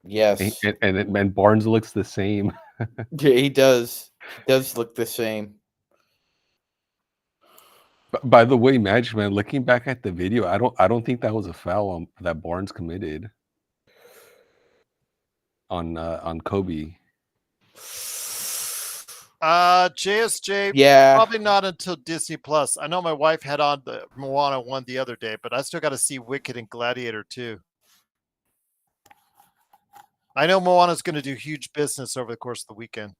Speaker 4: Yes,
Speaker 3: and Barnes looks the same.
Speaker 4: Yeah, he does. He does look the same.
Speaker 3: By the way, Magic Man, looking back at the video, I don't think that was a foul that Barnes committed on Kobe.
Speaker 2: JSJ,
Speaker 4: yeah,
Speaker 2: probably not until Disney Plus. I know my wife had on the Moana one the other day, but I still got to see Wicked and Gladiator too. I know Moana's going to do huge business over the course of the weekend.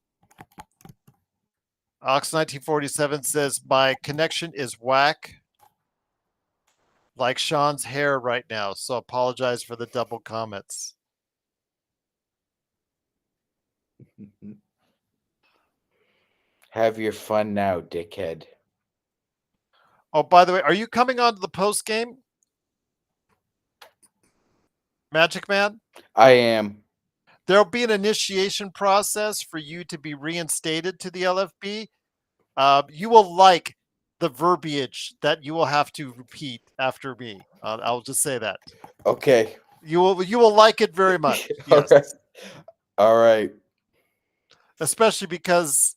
Speaker 2: Ox1947 says, my connection is whack, like Sean's hair right now, so apologize for the double comments.
Speaker 4: Have your fun now, dickhead.
Speaker 2: Oh, by the way, are you coming on to the post game, Magic Man?
Speaker 4: I am.
Speaker 2: There'll be an initiation process for you to be reinstated to the LFB. You will like the verbiage that you will have to repeat after me. I'll just say that.
Speaker 4: Okay.
Speaker 2: You will like it very much. Yes.
Speaker 4: All right.
Speaker 2: Especially because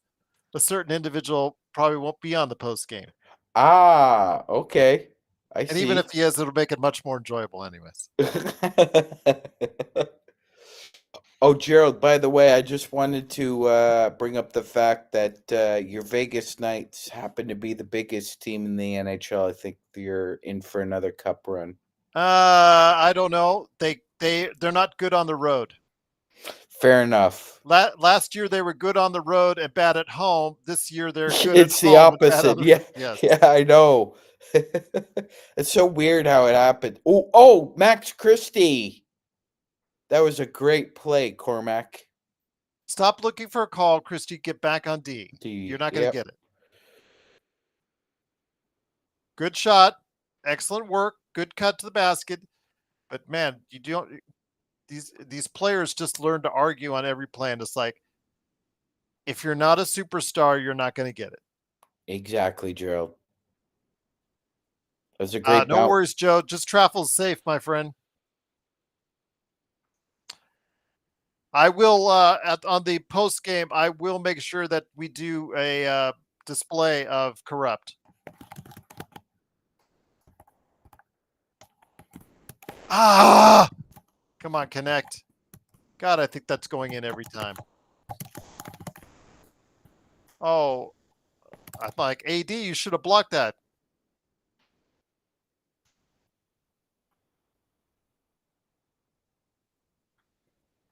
Speaker 2: a certain individual probably won't be on the post game.
Speaker 4: Ah, okay. I
Speaker 2: And
Speaker 4: see.
Speaker 2: even if he is, it'll make it much more enjoyable, anyways.
Speaker 4: Oh, Gerald, by the way, I just wanted to bring up the fact that your Vegas Knights happen to be the biggest team in the NHL. I think you're in for another cup run.
Speaker 2: I don't know. They're not good on the road.
Speaker 4: Fair enough.
Speaker 2: Last year they were good on the road and bad at home. This year they're good
Speaker 4: It's
Speaker 2: at
Speaker 4: the
Speaker 2: home and bad on
Speaker 4: opposite.
Speaker 2: the
Speaker 4: Yeah,
Speaker 2: Yes.
Speaker 4: yeah, I know. It's so weird how it happened. Oh, Max Christie. That was a great play, Cormac.
Speaker 2: Stop looking for a call, Christy. Get back on D. You're not going to get it. Good shot. Excellent work. Good cut to the basket. But man, you don't. These players just learn to argue on every play, and it's like, if you're not a superstar, you're not going to get it.
Speaker 4: Exactly, Gerald. That was a great
Speaker 2: no worries, Joe. Just travel safe, my friend. I will on the post game. I will make sure that we do a display of Corrupt. Come on, connect. God, I think that's going in every time. Oh, I'm like, AD, you should have blocked that.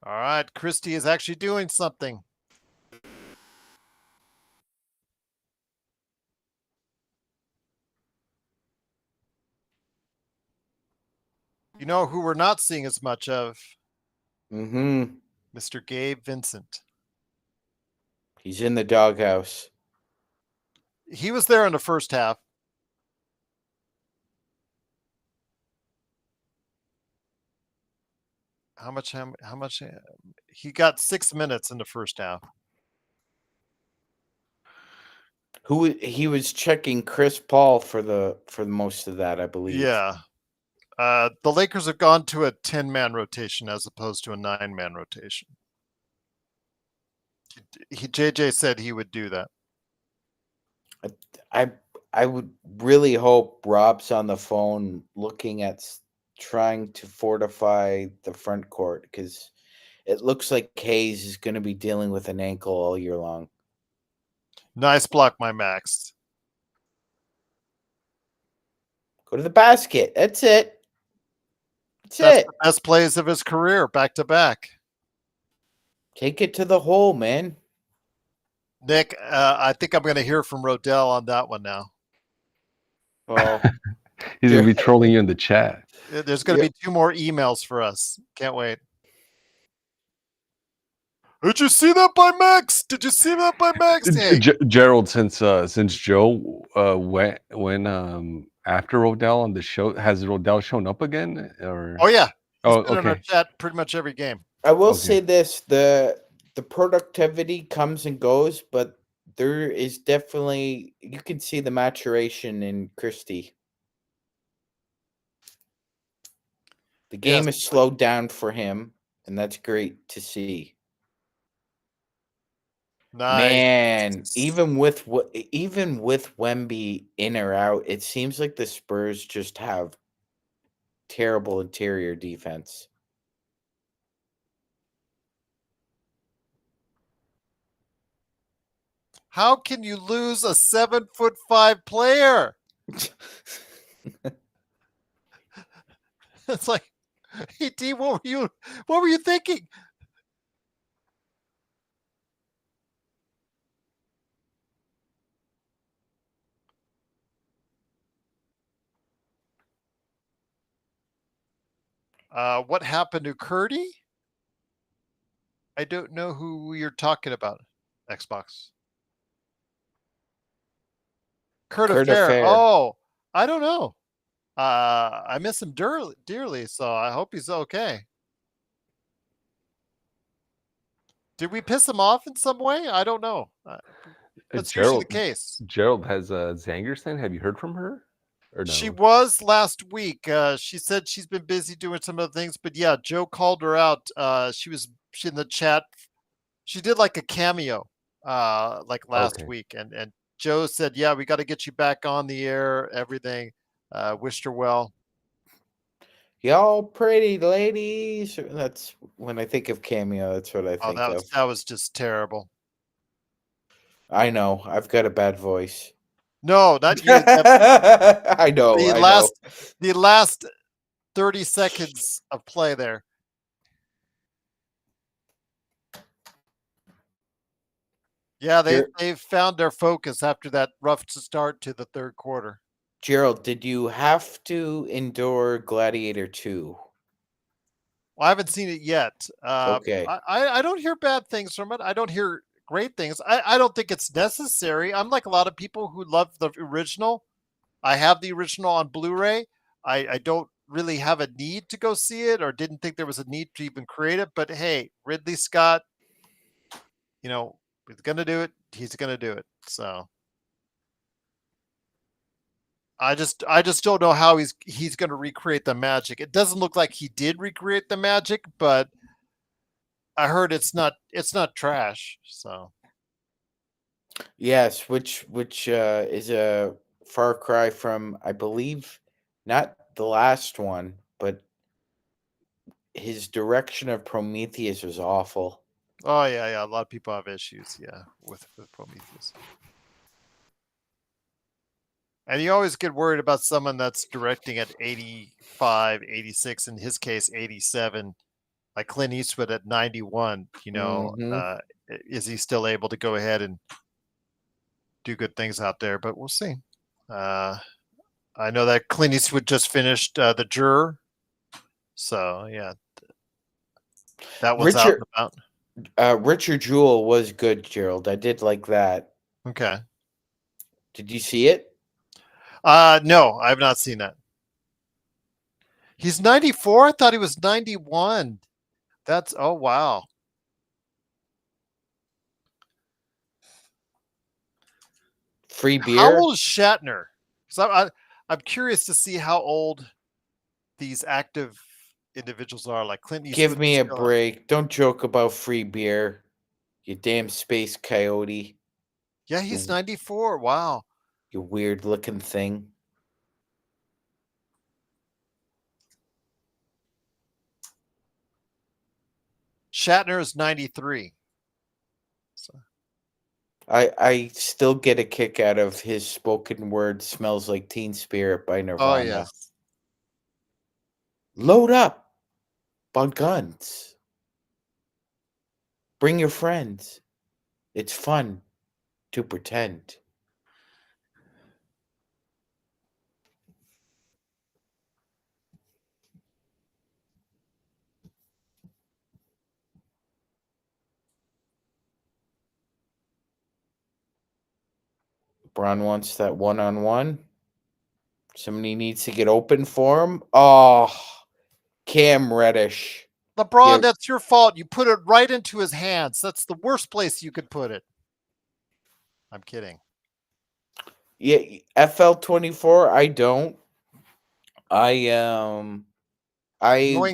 Speaker 2: All right, Christie is actually doing something. You know who we're not seeing as much of? Mr. Gabe Vincent.
Speaker 4: He's in the doghouse.
Speaker 2: He was there in the first half. How much? He got 6 minutes in the first half.
Speaker 4: He was checking Chris Paul for most of that, I believe.
Speaker 2: Yeah. The Lakers have gone to a 10-man rotation as opposed to a 9-man rotation. JJ said he would do that.
Speaker 4: I would really hope Rob's on the phone looking at trying to fortify the front court, because it looks like Hayes is going to be dealing with an ankle all year long.
Speaker 2: Nice block, my Max.
Speaker 4: Go to the basket. That's it. That's it.
Speaker 2: The best plays of his career, back to back.
Speaker 4: Take it to the hole, man.
Speaker 2: Nick, I think I'm going to hear from Rodell on that one now.
Speaker 4: Oh,
Speaker 3: he's going to be trolling you in the chat.
Speaker 2: There's going to be 2 more emails for us. Can't wait. Did you see that by Max? Did you see that by Max? Hey.
Speaker 3: Gerald, since Joe went after Rodell on the show, has Rodell shown up again? Or
Speaker 2: oh yeah, he's been
Speaker 3: okay.
Speaker 2: in our chat pretty much every game.
Speaker 4: I will say this: the productivity comes and goes, but there is definitely, you can see the maturation in Christie. The game has slowed down for him, and that's great to see.
Speaker 2: Nice.
Speaker 4: Man, even with Wemby in or out, it seems like the Spurs just have terrible interior defense.
Speaker 2: How can you lose a 7'5" player? It's like, hey, D, what were you thinking? What happened to Curdy? I don't know who you're talking about. Xbox. Kurt Affair. Oh, I don't know. I miss him dearly, so I hope he's okay. Did we piss him off in some way? I don't know. That's usually the case.
Speaker 3: Gerald has Zangerson. Have you heard from her? Or no?
Speaker 2: She was last week. She said she's been busy doing some other things, but yeah, Joe called her out. She in the chat. She did like a cameo, like last week, and Joe said, "Yeah, we got to get you back on the air, everything." Wished her well.
Speaker 4: Y'all pretty ladies. That's when I think of Cameo. That's what I
Speaker 2: Oh,
Speaker 4: think of.
Speaker 2: that was just terrible.
Speaker 4: I know. I've got a bad voice.
Speaker 2: No, not you.
Speaker 4: I know.
Speaker 2: The last 30 seconds of play there. Yeah, they found their focus after that rough start to the third quarter.
Speaker 4: Gerald, did you have to endure Gladiator 2?
Speaker 2: Well, I haven't seen it yet.
Speaker 4: Okay.
Speaker 2: I don't hear bad things from it. I don't hear great things. I don't think it's necessary. I'm like a lot of people who love the original. I have the original on Blu-ray. I don't really have a need to go see it or didn't think there was a need to even create it. But hey, Ridley Scott, you know, he's going to do it. He's going to do it. So I just don't know how he's going to recreate the magic. It doesn't look like he did recreate the magic, but I heard it's not trash. So
Speaker 4: yes, which is a far cry from, I believe, not the last one, but his direction of Prometheus was awful.
Speaker 2: Oh yeah. A lot of people have issues, with Prometheus. And you always get worried about someone that's directing at 85, 86, in his case, 87, like Clint Eastwood at 91, is he still able to go ahead and do good things out there? But we'll see. I know that Clint Eastwood just finished The Juror. So, yeah, that was out and about.
Speaker 4: Richard Jewell was good, Gerald. I did like that.
Speaker 2: Okay.
Speaker 4: Did you see it?
Speaker 2: No, I have not seen that. He's 94? I thought he was 91. Oh, wow.
Speaker 4: Free beer?
Speaker 2: How old is Shatner? Because I'm curious to see how old these active individuals are, like Clint Eastwood.
Speaker 4: Give me a break. Don't joke about free beer, you damn space coyote.
Speaker 2: Yeah, he's 94. Wow.
Speaker 4: You weird looking thing.
Speaker 2: Shatner is 93. So.
Speaker 4: I still get a kick out of his spoken word "Smells Like Teen Spirit" by Nirvana.
Speaker 2: Oh, yes.
Speaker 4: Load up on guns. Bring your friends. It's fun to pretend. LeBron wants that one-on-one. Somebody needs to get open for him. Oh, Cam Reddish.
Speaker 2: LeBron, that's your fault. You put it right into his hands. That's the worst place you could put it. I'm kidding.
Speaker 4: Yeah, FL24, I don't.
Speaker 2: Knowing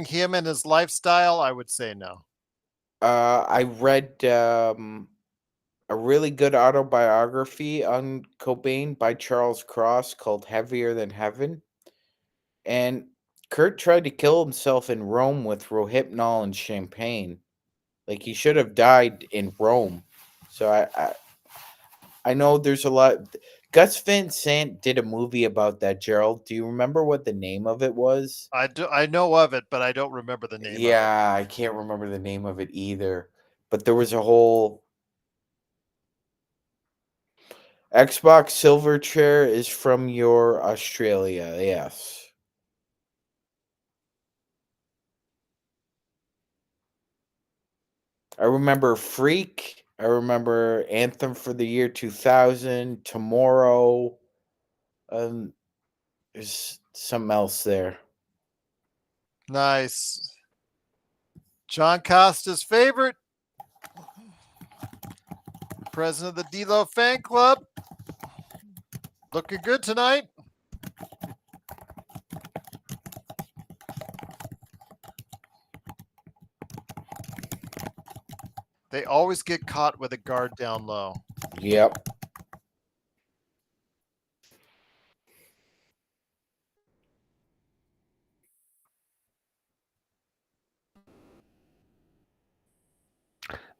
Speaker 2: him and his lifestyle, I would say no.
Speaker 4: I read a really good autobiography on Cobain by Charles Cross called Heavier Than Heaven. And Kurt tried to kill himself in Rome with Rohypnol and champagne. Like, he should have died in Rome. So I know there's a lot. Gus Van Sant did a movie about that, Gerald. Do you remember what the name of it was?
Speaker 2: I know of it, but I don't remember the name of it.
Speaker 4: Yeah, I can't remember the name of it either. But there was a whole... Xbox Silverchair is from your Australia, yes. I remember Freak. I remember Anthem for the Year 2000, Tomorrow. There's something else there.
Speaker 2: Nice. John Costa's favorite. President of the D-Lo fan club. Looking good tonight. They always get caught with a guard down low.
Speaker 4: Yep.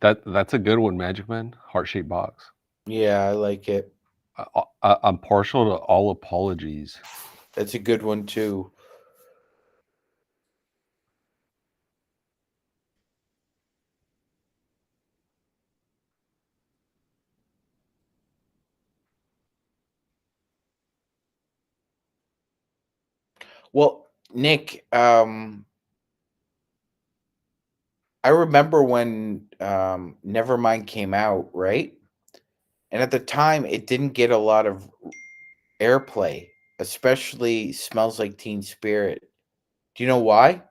Speaker 3: That's a good one, Magic Man. Heart-shaped box.
Speaker 4: Yeah, I like it.
Speaker 3: I'm partial to All Apologies.
Speaker 4: That's a good one too. Well, Nick, I remember when Nevermind came out, right? And at the time, it didn't get a lot of airplay, especially Smells Like Teen Spirit. Do you know why?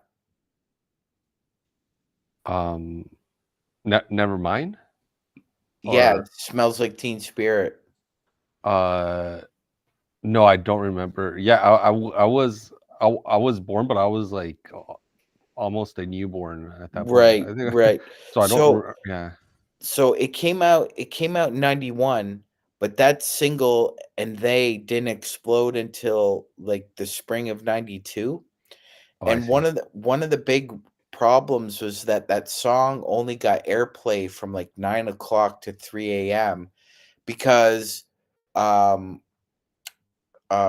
Speaker 3: Never mind.
Speaker 4: Yeah,
Speaker 3: Or
Speaker 4: it Smells Like Teen Spirit.
Speaker 3: no, I don't remember. Yeah, I was born, but I was like almost a newborn at that point.
Speaker 4: Right,
Speaker 3: I think
Speaker 4: right.
Speaker 3: so. I don't.
Speaker 4: So
Speaker 3: Yeah.
Speaker 4: so it came out in 91, but that single and they didn't explode until like the spring of 92.
Speaker 3: Oh, I
Speaker 4: And
Speaker 3: see.
Speaker 4: one of the big problems was that that song only got airplay from like 9 o'clock to 3 a.m. because um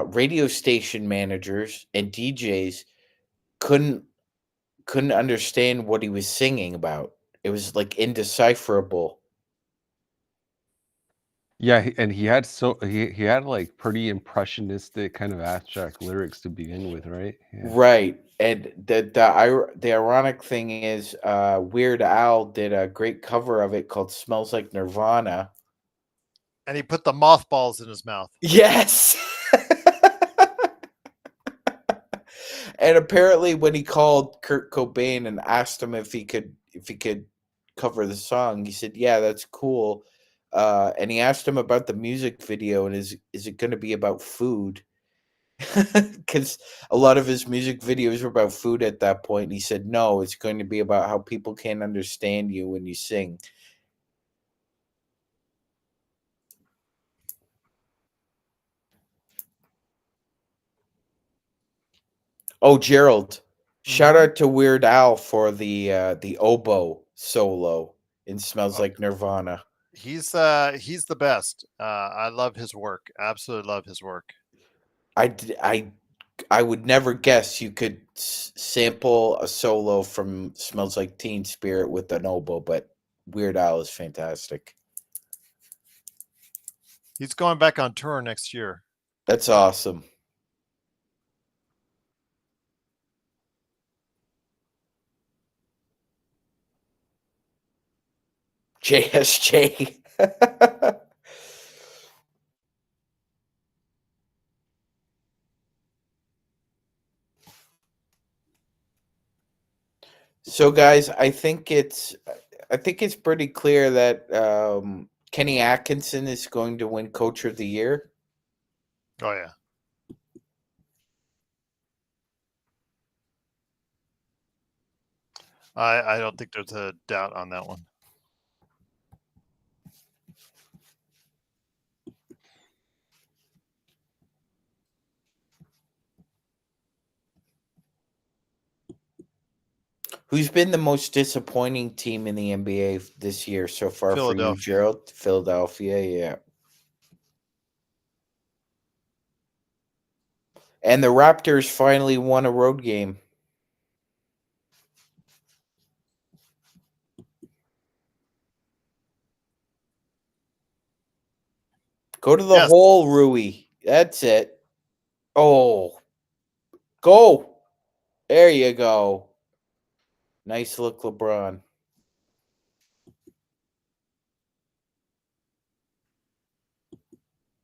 Speaker 4: radio station managers and DJs couldn't couldn't understand what he was singing about. It was like indecipherable.
Speaker 3: Yeah, and he had like pretty impressionistic kind of abstract lyrics to begin with, right? Yeah.
Speaker 4: Right. And the ironic thing is Weird Al did a great cover of it called Smells Like Nirvana.
Speaker 2: And he put the mothballs in his mouth.
Speaker 4: Yes. And apparently when he called Kurt Cobain and asked him if he could cover the song, he said, "Yeah, that's cool." And he asked him about the music video and is it going to be about food? Because a lot of his music videos were about food at that point. And he said, "No, it's going to be about how people can't understand you when you sing." Oh, Gerald, shout
Speaker 2: Mhm.
Speaker 4: out to Weird Al for the oboe solo in "Smells
Speaker 2: Oh,
Speaker 4: Like Nirvana."
Speaker 2: he's the best. I love his work. Absolutely love his work.
Speaker 4: I, d- I would never guess you could sample a solo from "Smells Like Teen Spirit" with an oboe, but Weird Al is fantastic.
Speaker 2: He's going back on tour next year.
Speaker 4: That's awesome. JSJ. So, guys, I think it's pretty clear that Kenny Atkinson is going to win Coach of the Year.
Speaker 2: Oh yeah. I don't think there's a doubt on that one.
Speaker 4: Who's been the most disappointing team in the NBA this year so far for you,
Speaker 2: Philadelphia.
Speaker 4: Gerald? Philadelphia, yeah. And the Raptors finally won a road game. Go to the
Speaker 2: Yes.
Speaker 4: hole, Rui. That's it. Oh, go. There you go. Nice look, LeBron.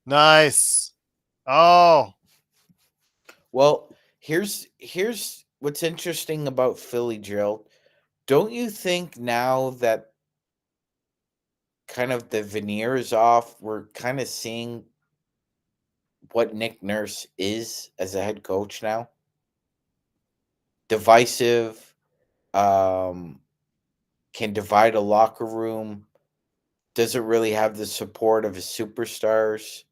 Speaker 2: Nice. Oh,
Speaker 4: Well, here's what's interesting about Philly, Gerald. Don't you think now that kind of the veneer is off, we're kind of seeing what Nick Nurse is as a head coach now? Divisive, um, can divide a locker room, doesn't really have the support of his superstars.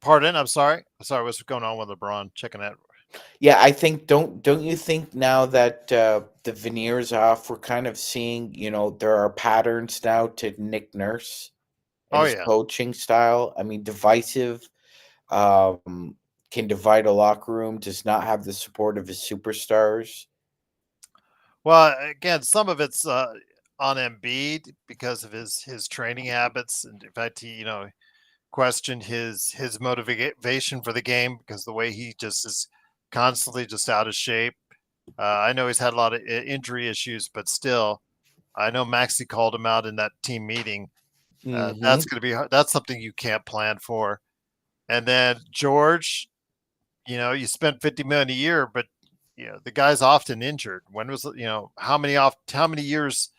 Speaker 2: pardon. I'm sorry. What's going on with LeBron? Checking that.
Speaker 4: Yeah, I think don't you think now that the veneer's off, we're kind of seeing, there are patterns now to Nick Nurse and
Speaker 2: Oh
Speaker 4: his
Speaker 2: yeah.
Speaker 4: coaching style. I mean, divisive, can divide a locker room, does not have the support of his superstars.
Speaker 2: Well, again, some of it's on Embiid because of his training habits, and in fact, he questioned his motivation for the game because the way he just is constantly just out of shape. I know he's had a lot of injury issues, but still, I know Maxey called him out in that team meeting.
Speaker 4: Hmm.
Speaker 2: That's going to be that's something you can't plan for. And then George, you spent 50 million a year, but the guy's often injured. When was how many years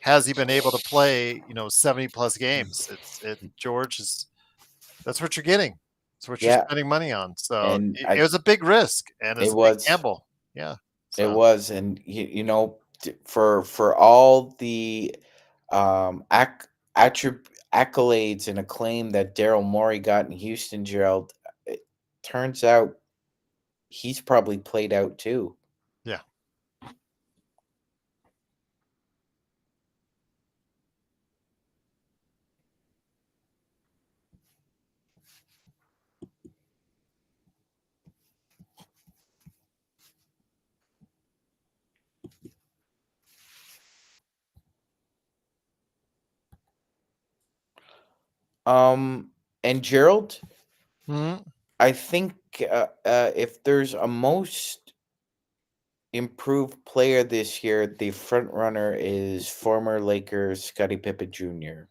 Speaker 2: has he been able to play 70 plus games? George is that's what you're getting. It's what you're
Speaker 4: Yeah,
Speaker 2: spending money on. So
Speaker 4: and
Speaker 2: it was a big risk and it's
Speaker 4: it
Speaker 2: a big
Speaker 4: was.
Speaker 2: gamble. Yeah.
Speaker 4: It
Speaker 2: So
Speaker 4: was, and for all the accolades and acclaim that Daryl Morey got in Houston, Gerald, it turns out he's probably played out too.
Speaker 2: yeah.
Speaker 4: And Gerald,
Speaker 2: Mhm.
Speaker 4: I think if there's a most improved player this year, the front runner is former Lakers Scottie Pippen Jr.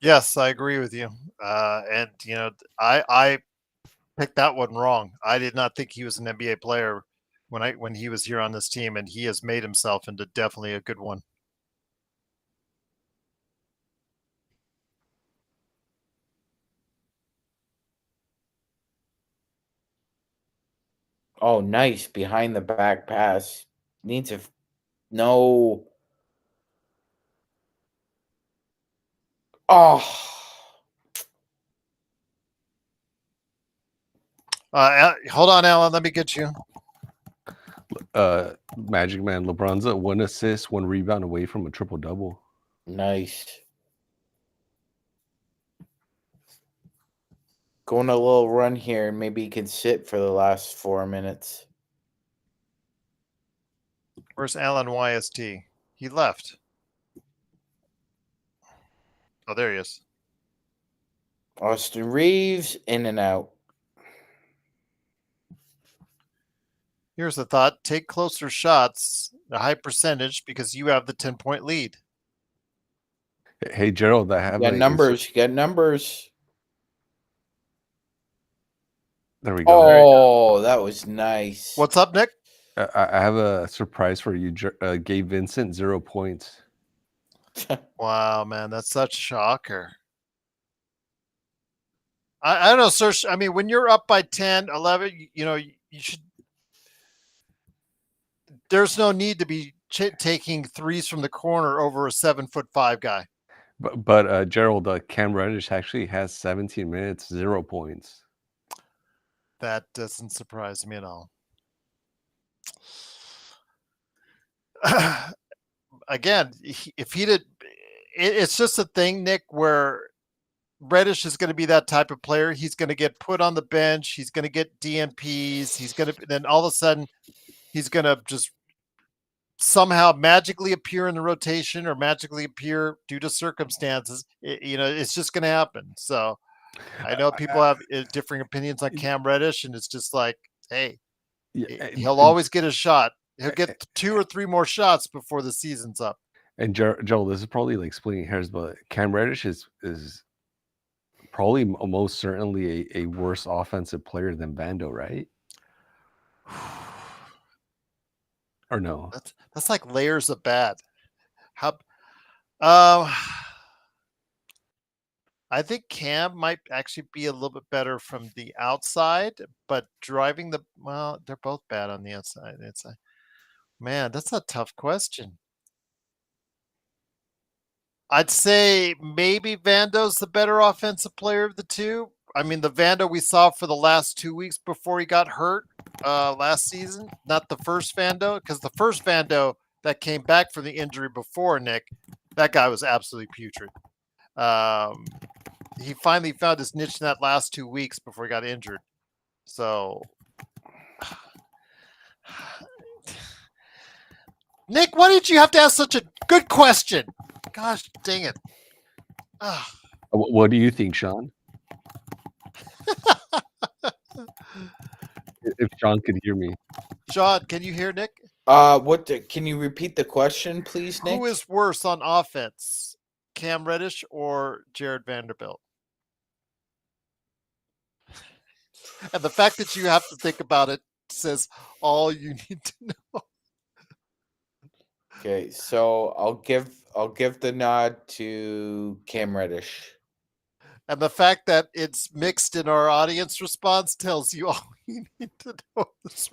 Speaker 2: Yes, I agree with you. And I picked that one wrong. I did not think he was an NBA player when he was here on this team, and he has made himself into definitely a good one.
Speaker 4: Oh, nice behind the back pass. Needs a no. Oh,
Speaker 2: Hold on, Alan. Let me get you.
Speaker 3: Magic Man LeBron's at 1 assist, 1 rebound away from a triple double.
Speaker 4: nice. Going a little run here, and maybe he can sit for the last 4 minutes.
Speaker 2: Where's Alan YST? He left. Oh, there he is.
Speaker 4: Austin Reeves in and out.
Speaker 2: Here's the thought: take closer shots, a high percentage, because you have the 10-point lead.
Speaker 3: Hey Gerald, I
Speaker 4: You
Speaker 3: have
Speaker 4: got
Speaker 3: a
Speaker 4: numbers. You got numbers.
Speaker 3: there we go.
Speaker 4: Oh, that was nice.
Speaker 2: What's up, Nick?
Speaker 3: I have a surprise for you. Gabe Vincent, 0 points.
Speaker 2: Wow, man, that's such a shocker. I don't know, sir. I mean, when you're up by 10, 11, you should. There's no need to be taking threes from the corner over a 7'5" guy.
Speaker 3: But Gerald, Cam Reddish actually has 17 minutes, 0 points.
Speaker 2: That doesn't surprise me at all. Again, if he did, it's just a thing, Nick, where Reddish is going to be that type of player. He's going to get put on the bench. He's going to get DNPs. Then all of a sudden he's going to just somehow magically appear in the rotation or magically appear due to circumstances. It's just going to happen. So I know people have differing opinions on Cam Reddish, and it's just like, hey, he'll always get a shot. He'll get 2 or 3 more shots before the season's up.
Speaker 3: And Joel, this is probably like splitting hairs, but Cam Reddish is probably most certainly a worse offensive player than Vando, right? Or no?
Speaker 2: That's like layers of bad. How? I think Cam might actually be a little bit better from the outside, but driving they're both bad on the outside. Man, that's a tough question. I'd say maybe Vando's the better offensive player of the two. I mean, the Vando we saw for the last 2 weeks before he got hurt last season, not the first Vando, because the first Vando that came back from the injury before, Nick, that guy was absolutely putrid. He finally found his niche in that last 2 weeks before he got injured. So, Nick, why did you have to ask such a good question? Gosh dang it.
Speaker 3: What do you think, Sean? If Sean could hear me.
Speaker 2: Sean, can you hear Nick?
Speaker 4: Can you repeat the question, please, Nick?
Speaker 2: Who is worse on offense, Cam Reddish or Jared Vanderbilt? And the fact that you have to think about it says all you need to know.
Speaker 4: Okay, so I'll give the nod to Cam Reddish.
Speaker 2: And the fact that it's mixed in our audience response tells you all you need to know.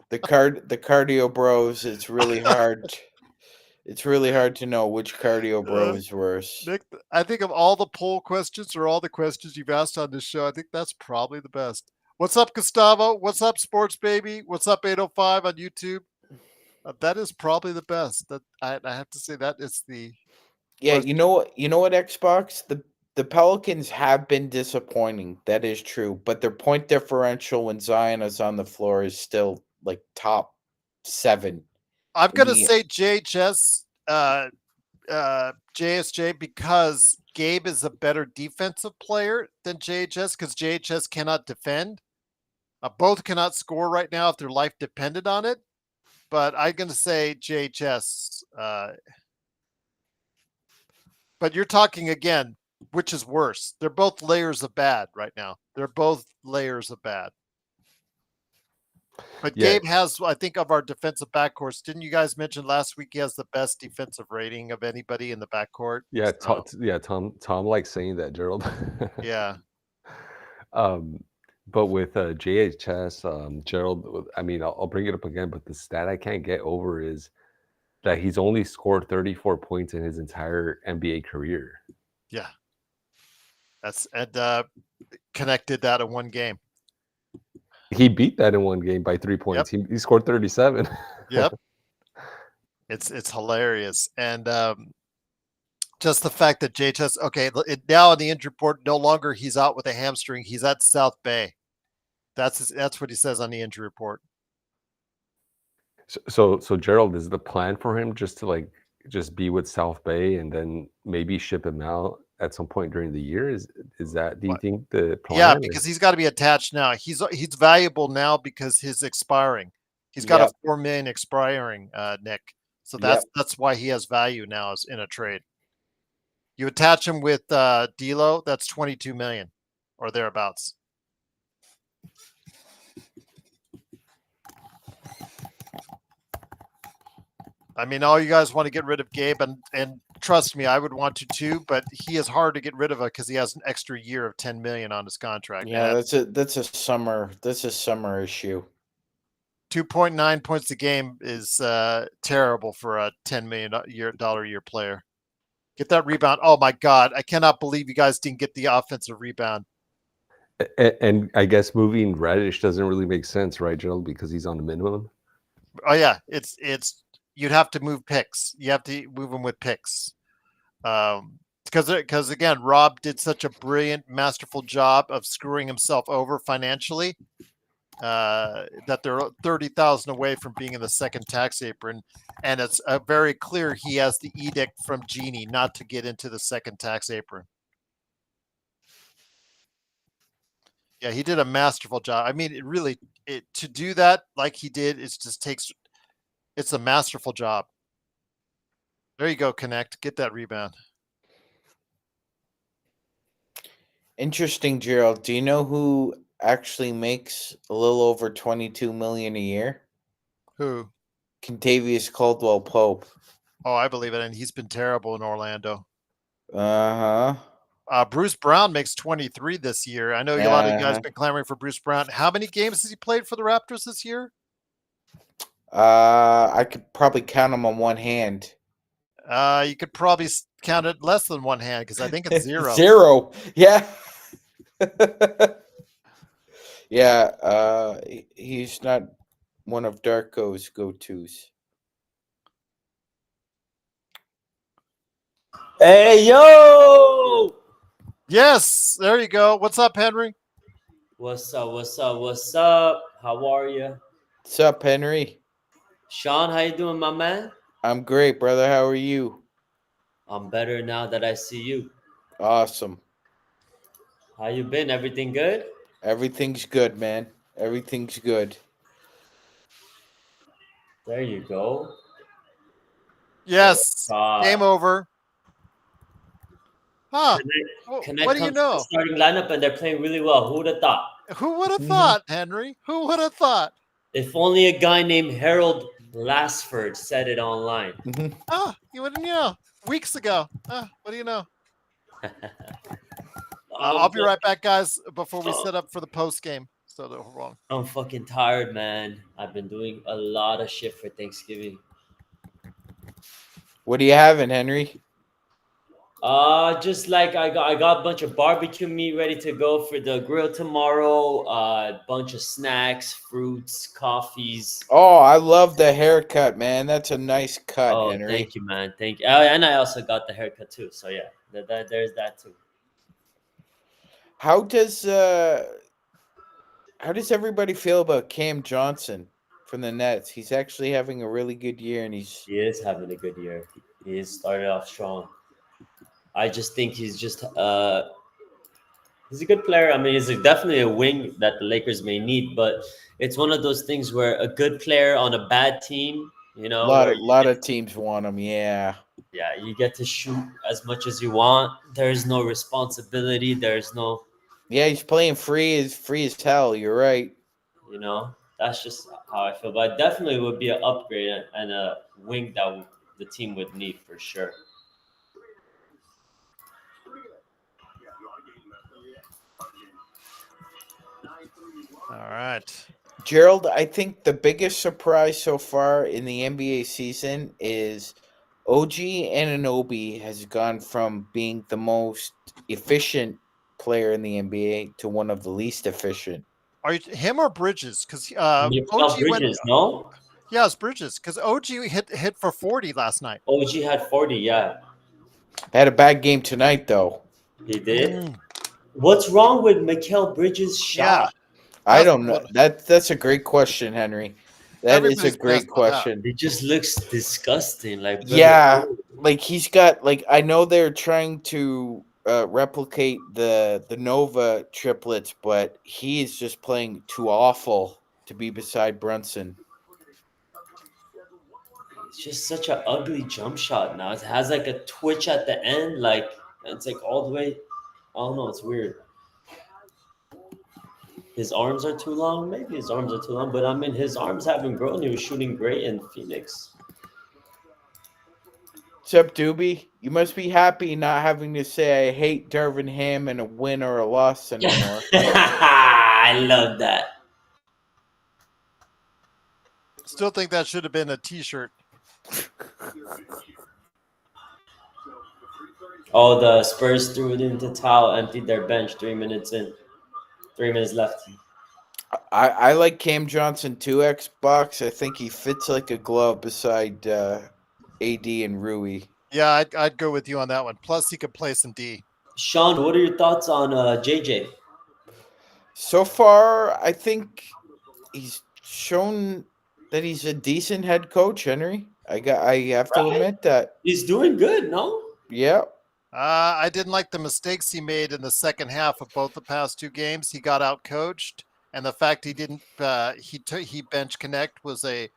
Speaker 4: The cardio bros, it's really hard. It's really hard to know which cardio bro is worse.
Speaker 2: Nick, I think of all the poll questions or all the questions you've asked on this show, I think that's probably the best. What's up, Gustavo? What's up, Sports Baby? What's up, 805 on YouTube? That is probably the best. That I have to say that is the
Speaker 4: question. You know what, Xbox? The Pelicans have been disappointing. That is true, but their point differential when Zion is on the floor is still like top 7.
Speaker 2: I'm gonna say JHS, JSJ, because Gabe is a better defensive player than JHS because JHS cannot defend. Both cannot score right now if their life depended on it. But I'm going to say JHS. But you're talking again, which is worse? They're both layers of bad right now. They're both layers of bad. But yeah. Gabe has, I think, of our defensive backcourts. Didn't you guys mention last week he has the best defensive rating of anybody in the backcourt?
Speaker 3: Yeah, Tom likes saying that, Gerald.
Speaker 2: Yeah.
Speaker 3: But with JHS, Gerald, I mean, I'll bring it up again, but the stat I can't get over is that he's only scored 34 points in his entire NBA career.
Speaker 2: Yeah. Connected that in one game.
Speaker 3: He beat that in one game by 3 points. Yep. He scored 37.
Speaker 2: Yep. It's hilarious. And just the fact that JHS, okay, now in the injury report, no longer he's out with a hamstring. He's at South Bay. That's what he says on the injury report.
Speaker 3: So Gerald, is the plan for him just to just be with South Bay and then maybe ship him out at some point during the year? Is that, do you think the plan?
Speaker 2: Yeah, because he's got to be attached now. He's valuable now because he's expiring. He's got a $4 million expiring, Nick. So that's why he has value now as in a trade. You attach him with D'Lo, that's $22 million or thereabouts. I mean, all you guys want to get rid of Gabe, and trust me, I would want to too. But he is hard to get rid of because he has an extra year of $10 million on his contract.
Speaker 4: Yeah, that's a summer issue.
Speaker 2: 2.9 points a game is terrible for a $10 million a year player. Get that rebound. Oh my God, I cannot believe you guys didn't get the offensive rebound.
Speaker 3: And I guess moving Reddish doesn't really make sense, right, Gerald? Because he's on the minimum.
Speaker 2: Oh yeah, it's. You'd have to move picks. You have to move them with picks. Because again, Rob did such a brilliant, masterful job of screwing himself over financially that they're 30,000 away from being in the second tax apron. And it's very clear he has the edict from Genie not to get into the second tax apron. Yeah, he did a masterful job. I mean, to do that like he did, it's a masterful job. There you go, Connect. Get that rebound.
Speaker 4: Interesting, Gerald. Do you know who actually makes a little over $22 million a year?
Speaker 2: Who?
Speaker 4: Kentavious Caldwell-Pope.
Speaker 2: Oh, I believe it. And he's been terrible in Orlando.
Speaker 4: Uh-huh.
Speaker 2: Bruce Brown makes 23 this year. I know a lot of you guys have been clamoring for Bruce Brown. How many games has he played for the Raptors this year?
Speaker 4: I could probably count them on one hand.
Speaker 2: You could probably count it less than one hand because I think it's 0.
Speaker 4: 0. Yeah. Yeah, he's not one of Darko's go-tos.
Speaker 5: Hey, yo!
Speaker 2: Yes, there you go. What's up, Henry?
Speaker 5: What's up? What's up? What's up? How are you?
Speaker 4: What's up, Henry?
Speaker 5: Sean, how you doing, my man?
Speaker 4: I'm great, brother. How are you?
Speaker 5: I'm better now that I see you.
Speaker 4: Awesome.
Speaker 5: How you been? Everything good?
Speaker 4: Everything's good, man. Everything's good.
Speaker 5: There you go.
Speaker 2: Yes, game over. Huh?
Speaker 5: Connect
Speaker 2: What do you
Speaker 5: comes to the
Speaker 2: know?
Speaker 5: starting lineup and they're playing really well. Who would have thought?
Speaker 2: Who would have thought, Henry? Who would have thought?
Speaker 5: If only a guy named Harold Lasford said it online.
Speaker 2: Ah, you wouldn't know. Weeks ago. What do you know? I'll be right back, guys, before we set up for the post game. So they're wrong.
Speaker 5: I'm fucking tired, man. I've been doing a lot of shit for Thanksgiving.
Speaker 4: What are you having, Henry?
Speaker 5: Just like I got a bunch of barbecue meat ready to go for the grill tomorrow. A bunch of snacks, fruits, coffees.
Speaker 4: Oh, I love the haircut, man. That's a nice cut,
Speaker 5: Oh,
Speaker 4: Henry.
Speaker 5: thank you, man. Thank you. And I also got the haircut too. So yeah, there's that too.
Speaker 4: How does everybody feel about Cam Johnson from the Nets? He's actually having a really good year, and
Speaker 5: He is having a good year. He is started off strong. I just think he's a good player. I mean, he's definitely a wing that the Lakers may need, but it's one of those things where a good player on a bad team, you know,
Speaker 4: a lot of teams want him. Yeah,
Speaker 5: you get to shoot as much as you want. There's no responsibility. There's no,
Speaker 4: yeah. He's playing free as hell. You're right.
Speaker 5: you know, that's just how I feel. But definitely would be an upgrade and a wing that the team would need for sure.
Speaker 2: All right.
Speaker 4: Gerald, I think the biggest surprise so far in the NBA season is OG Anunoby has gone from being the most efficient player in the NBA to one of the least efficient.
Speaker 2: Are you him or Bridges? Because
Speaker 5: OG Bridges, no?
Speaker 2: Yeah, it's Bridges. Because OG hit for 40 last night.
Speaker 5: OG had 40, yeah.
Speaker 4: Had a bad game tonight, though.
Speaker 5: He did. What's wrong with Mikal Bridges' shot?
Speaker 4: I don't know. That's a great question, Henry. That is a great question.
Speaker 5: It just looks disgusting. Like
Speaker 4: he's got I know they're trying to replicate the Nova triplets, but he is just playing too awful to be beside Brunson.
Speaker 5: It's just such an ugly jump shot now. It has like a twitch at the end, like it's like all the way. I don't know. It's weird. His arms are too long. Maybe his arms are too long, but I mean, his arms haven't grown. He was shooting great in Phoenix.
Speaker 4: What's up, Doobie? You must be happy not having to say I hate Darvin Ham and a win or a loss anymore.
Speaker 5: I love that.
Speaker 2: Still think that should have been a T-shirt.
Speaker 5: Oh, the Spurs threw it into towel, emptied their bench 3 minutes in. 3 minutes left.
Speaker 4: I like Cam Johnson too, Xbox. I think he fits like a glove beside AD and Rui.
Speaker 2: Yeah, I'd go with you on that one. Plus, he could play some D.
Speaker 5: Sean, what are your thoughts on JJ?
Speaker 4: So far, I think he's shown that he's a decent head coach, Henry. I have to admit that.
Speaker 5: He's doing good, no?
Speaker 4: Yeah.
Speaker 2: I didn't like the mistakes he made in the second half of both the past two games. He got out coached, and the fact he didn't he bench Connect was a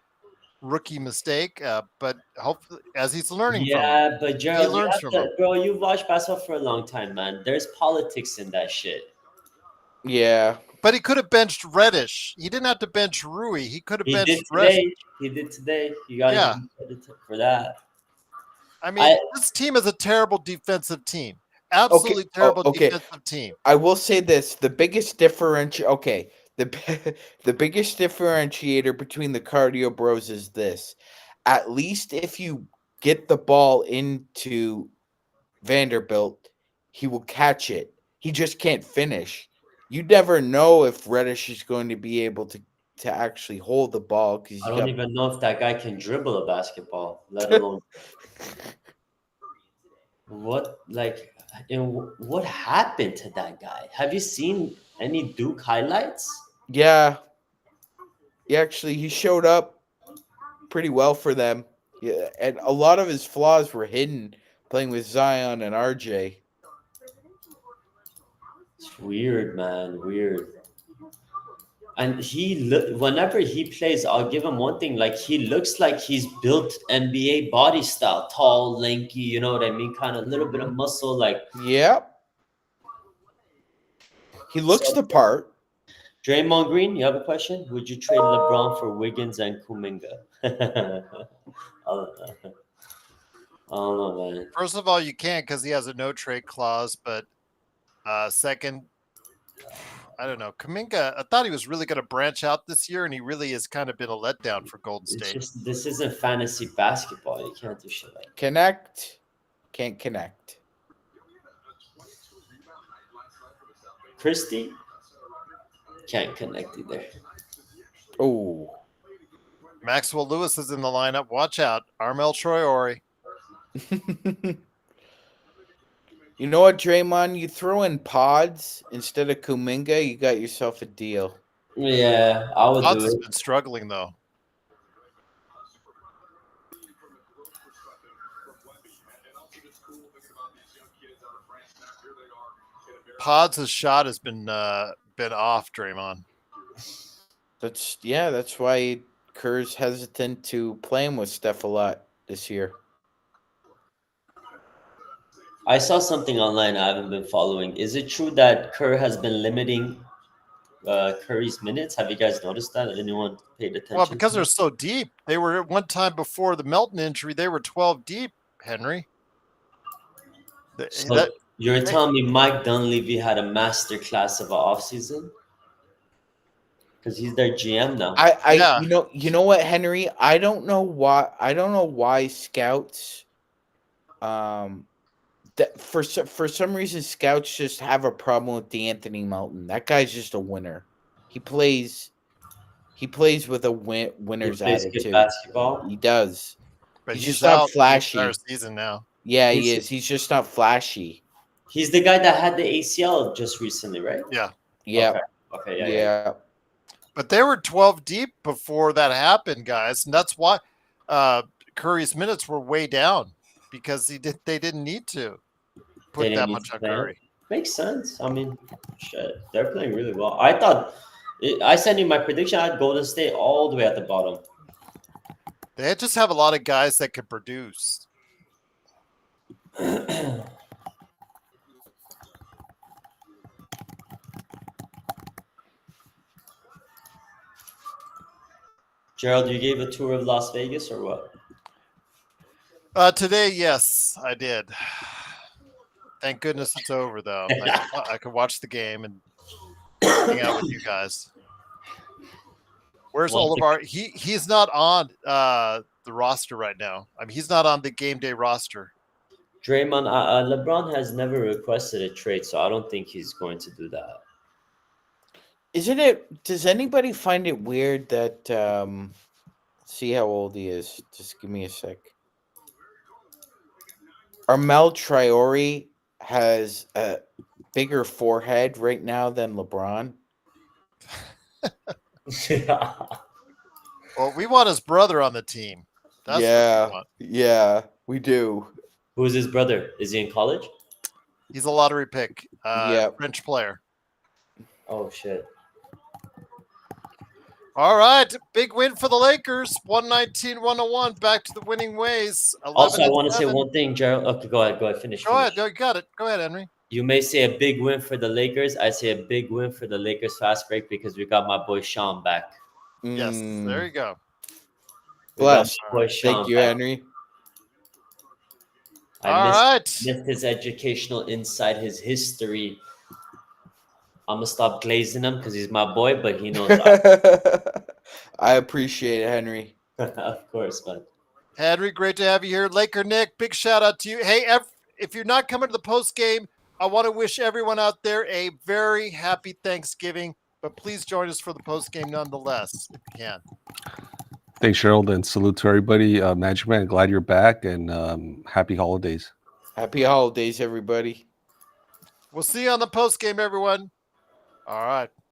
Speaker 2: rookie mistake. But hopefully, as he's learning from him,
Speaker 5: but Gerald,
Speaker 2: he learns from him.
Speaker 5: Bro, you've watched basketball for a long time, man. There's politics in that shit.
Speaker 4: Yeah.
Speaker 2: But he could have benched Reddish. He didn't have to bench Rui. He could have benched
Speaker 5: Reddish. He did today. You got to credit for that.
Speaker 2: I mean, this team is a terrible defensive team. Absolutely terrible defensive team.
Speaker 4: I will say this: the biggest differentiator between the Cardio Bros is this: at least if you get the ball into Vanderbilt, he will catch it. He just can't finish. you never know if Reddish is going to be able to actually hold the ball because
Speaker 5: I don't even know if that guy can dribble a basketball, let alone what. Like, and what happened to that guy? Have you seen any Duke highlights?
Speaker 4: Yeah, he showed up pretty well for them. Yeah, and a lot of his flaws were hidden playing with Zion and RJ.
Speaker 5: It's weird, man. Weird. And whenever he plays, I'll give him one thing. Like, he looks like he's built NBA body style, tall, lanky. You know what I mean? Kind of a little bit of muscle. Like,
Speaker 4: Yep. He looks the part.
Speaker 5: Draymond Green, you have a question? Would you trade LeBron for Wiggins and Kuminga? I don't know, man.
Speaker 2: First of all, you can't because he has a no trade clause. But second, I don't know. Kuminga, I thought he was really going to branch out this year, and he really has kind of been a letdown for Golden
Speaker 5: It's
Speaker 2: State.
Speaker 5: just, this isn't fantasy basketball. You can't do shit like that.
Speaker 4: Connect. Can't connect.
Speaker 5: Christie can't connect either.
Speaker 4: Oh.
Speaker 2: Maxwell Lewis is in the lineup. Watch out. Armel Troyori.
Speaker 4: You know what, Draymond? You throw in Pods instead of Kuminga, you got yourself a deal.
Speaker 5: Yeah, I would
Speaker 2: Potts
Speaker 5: do
Speaker 2: has
Speaker 5: it.
Speaker 2: been struggling, though. Pods' shot has been off, Draymond.
Speaker 4: That's why Kerr's hesitant to play him with Steph a lot this year.
Speaker 5: I saw something online I haven't been following. Is it true that Kerr has been limiting Curry's minutes? Have you guys noticed that? Anyone paid attention?
Speaker 2: Well, because
Speaker 5: to
Speaker 2: they're
Speaker 5: it?
Speaker 2: so deep. They were at one time before the Melton injury, they were 12 deep, Henry.
Speaker 5: So you're telling me Mike Dunleavy had a master class of an offseason? Because he's their GM now.
Speaker 2: Yeah.
Speaker 4: You know what, Henry? I don't know why scouts that for some reason scouts just have a problem with D'Anthony Melton. That guy's just a winner. He plays with a winner's
Speaker 5: He plays good
Speaker 4: attitude.
Speaker 5: basketball.
Speaker 4: He does.
Speaker 2: But
Speaker 4: he's
Speaker 2: he's
Speaker 4: just not
Speaker 2: out
Speaker 4: flashy.
Speaker 2: the entire season now.
Speaker 4: Yeah, he is. He's just not flashy.
Speaker 5: He's the guy that had the ACL just recently, right?
Speaker 2: Yeah.
Speaker 4: Yeah.
Speaker 5: Okay.
Speaker 4: Yeah.
Speaker 2: But they were 12 deep before that happened, guys. And that's why Curry's minutes were way down because they didn't need to put that much on Curry.
Speaker 5: Makes sense. I mean, shit, they're playing really well. I thought I sent you my prediction. I had Golden State all the way at the bottom.
Speaker 2: They just have a lot of guys that can produce.
Speaker 5: Gerald, you gave a tour of Las Vegas or what?
Speaker 2: Today, yes, I did. Thank goodness it's over, though. I could watch the game and hang out with you guys. Where's Olivar? He's not on the roster right now. I mean, he's not on the game day roster.
Speaker 5: Draymond, LeBron has never requested a trade, so I don't think he's going to do that.
Speaker 4: Isn't it? Does anybody find it weird that? See how old he is. Just give me a sec. Armel Traore has a bigger forehead right now than LeBron.
Speaker 5: Yeah.
Speaker 2: Well, we want his brother on the team. That's what we want.
Speaker 4: Yeah, we do.
Speaker 5: Who's his brother? Is he in college?
Speaker 2: He's a lottery pick.
Speaker 4: Yeah.
Speaker 2: French player.
Speaker 5: Oh, shit.
Speaker 2: All right. Big win for the Lakers. 119-101. Back to the winning ways.
Speaker 5: Also, I want to say one thing, Gerald. Okay, go ahead. Finish.
Speaker 2: Go ahead. You got it. Go ahead, Henry.
Speaker 5: You may say a big win for the Lakers. I say a big win for the Lakers fast break because we got my boy Sean back.
Speaker 2: Yes. There you go.
Speaker 4: Bless.
Speaker 5: Boy Sean
Speaker 4: Thank you,
Speaker 5: back.
Speaker 4: Henry.
Speaker 5: I missed his educational insight, his history. I'm gonna stop glazing him because he's my boy, but he knows.
Speaker 4: I appreciate it, Henry.
Speaker 5: Of course, man.
Speaker 2: Henry, great to have you here. Laker Nick, big shout out to you. Hey, if you're not coming to the post game, I want to wish everyone out there a very happy Thanksgiving, but please join us for the post game nonetheless, if you can.
Speaker 3: Thanks, Gerald, and salute to everybody. Magic Man, glad you're back, and happy holidays.
Speaker 4: Happy holidays, everybody.
Speaker 2: We'll see you on the post game, everyone. All right.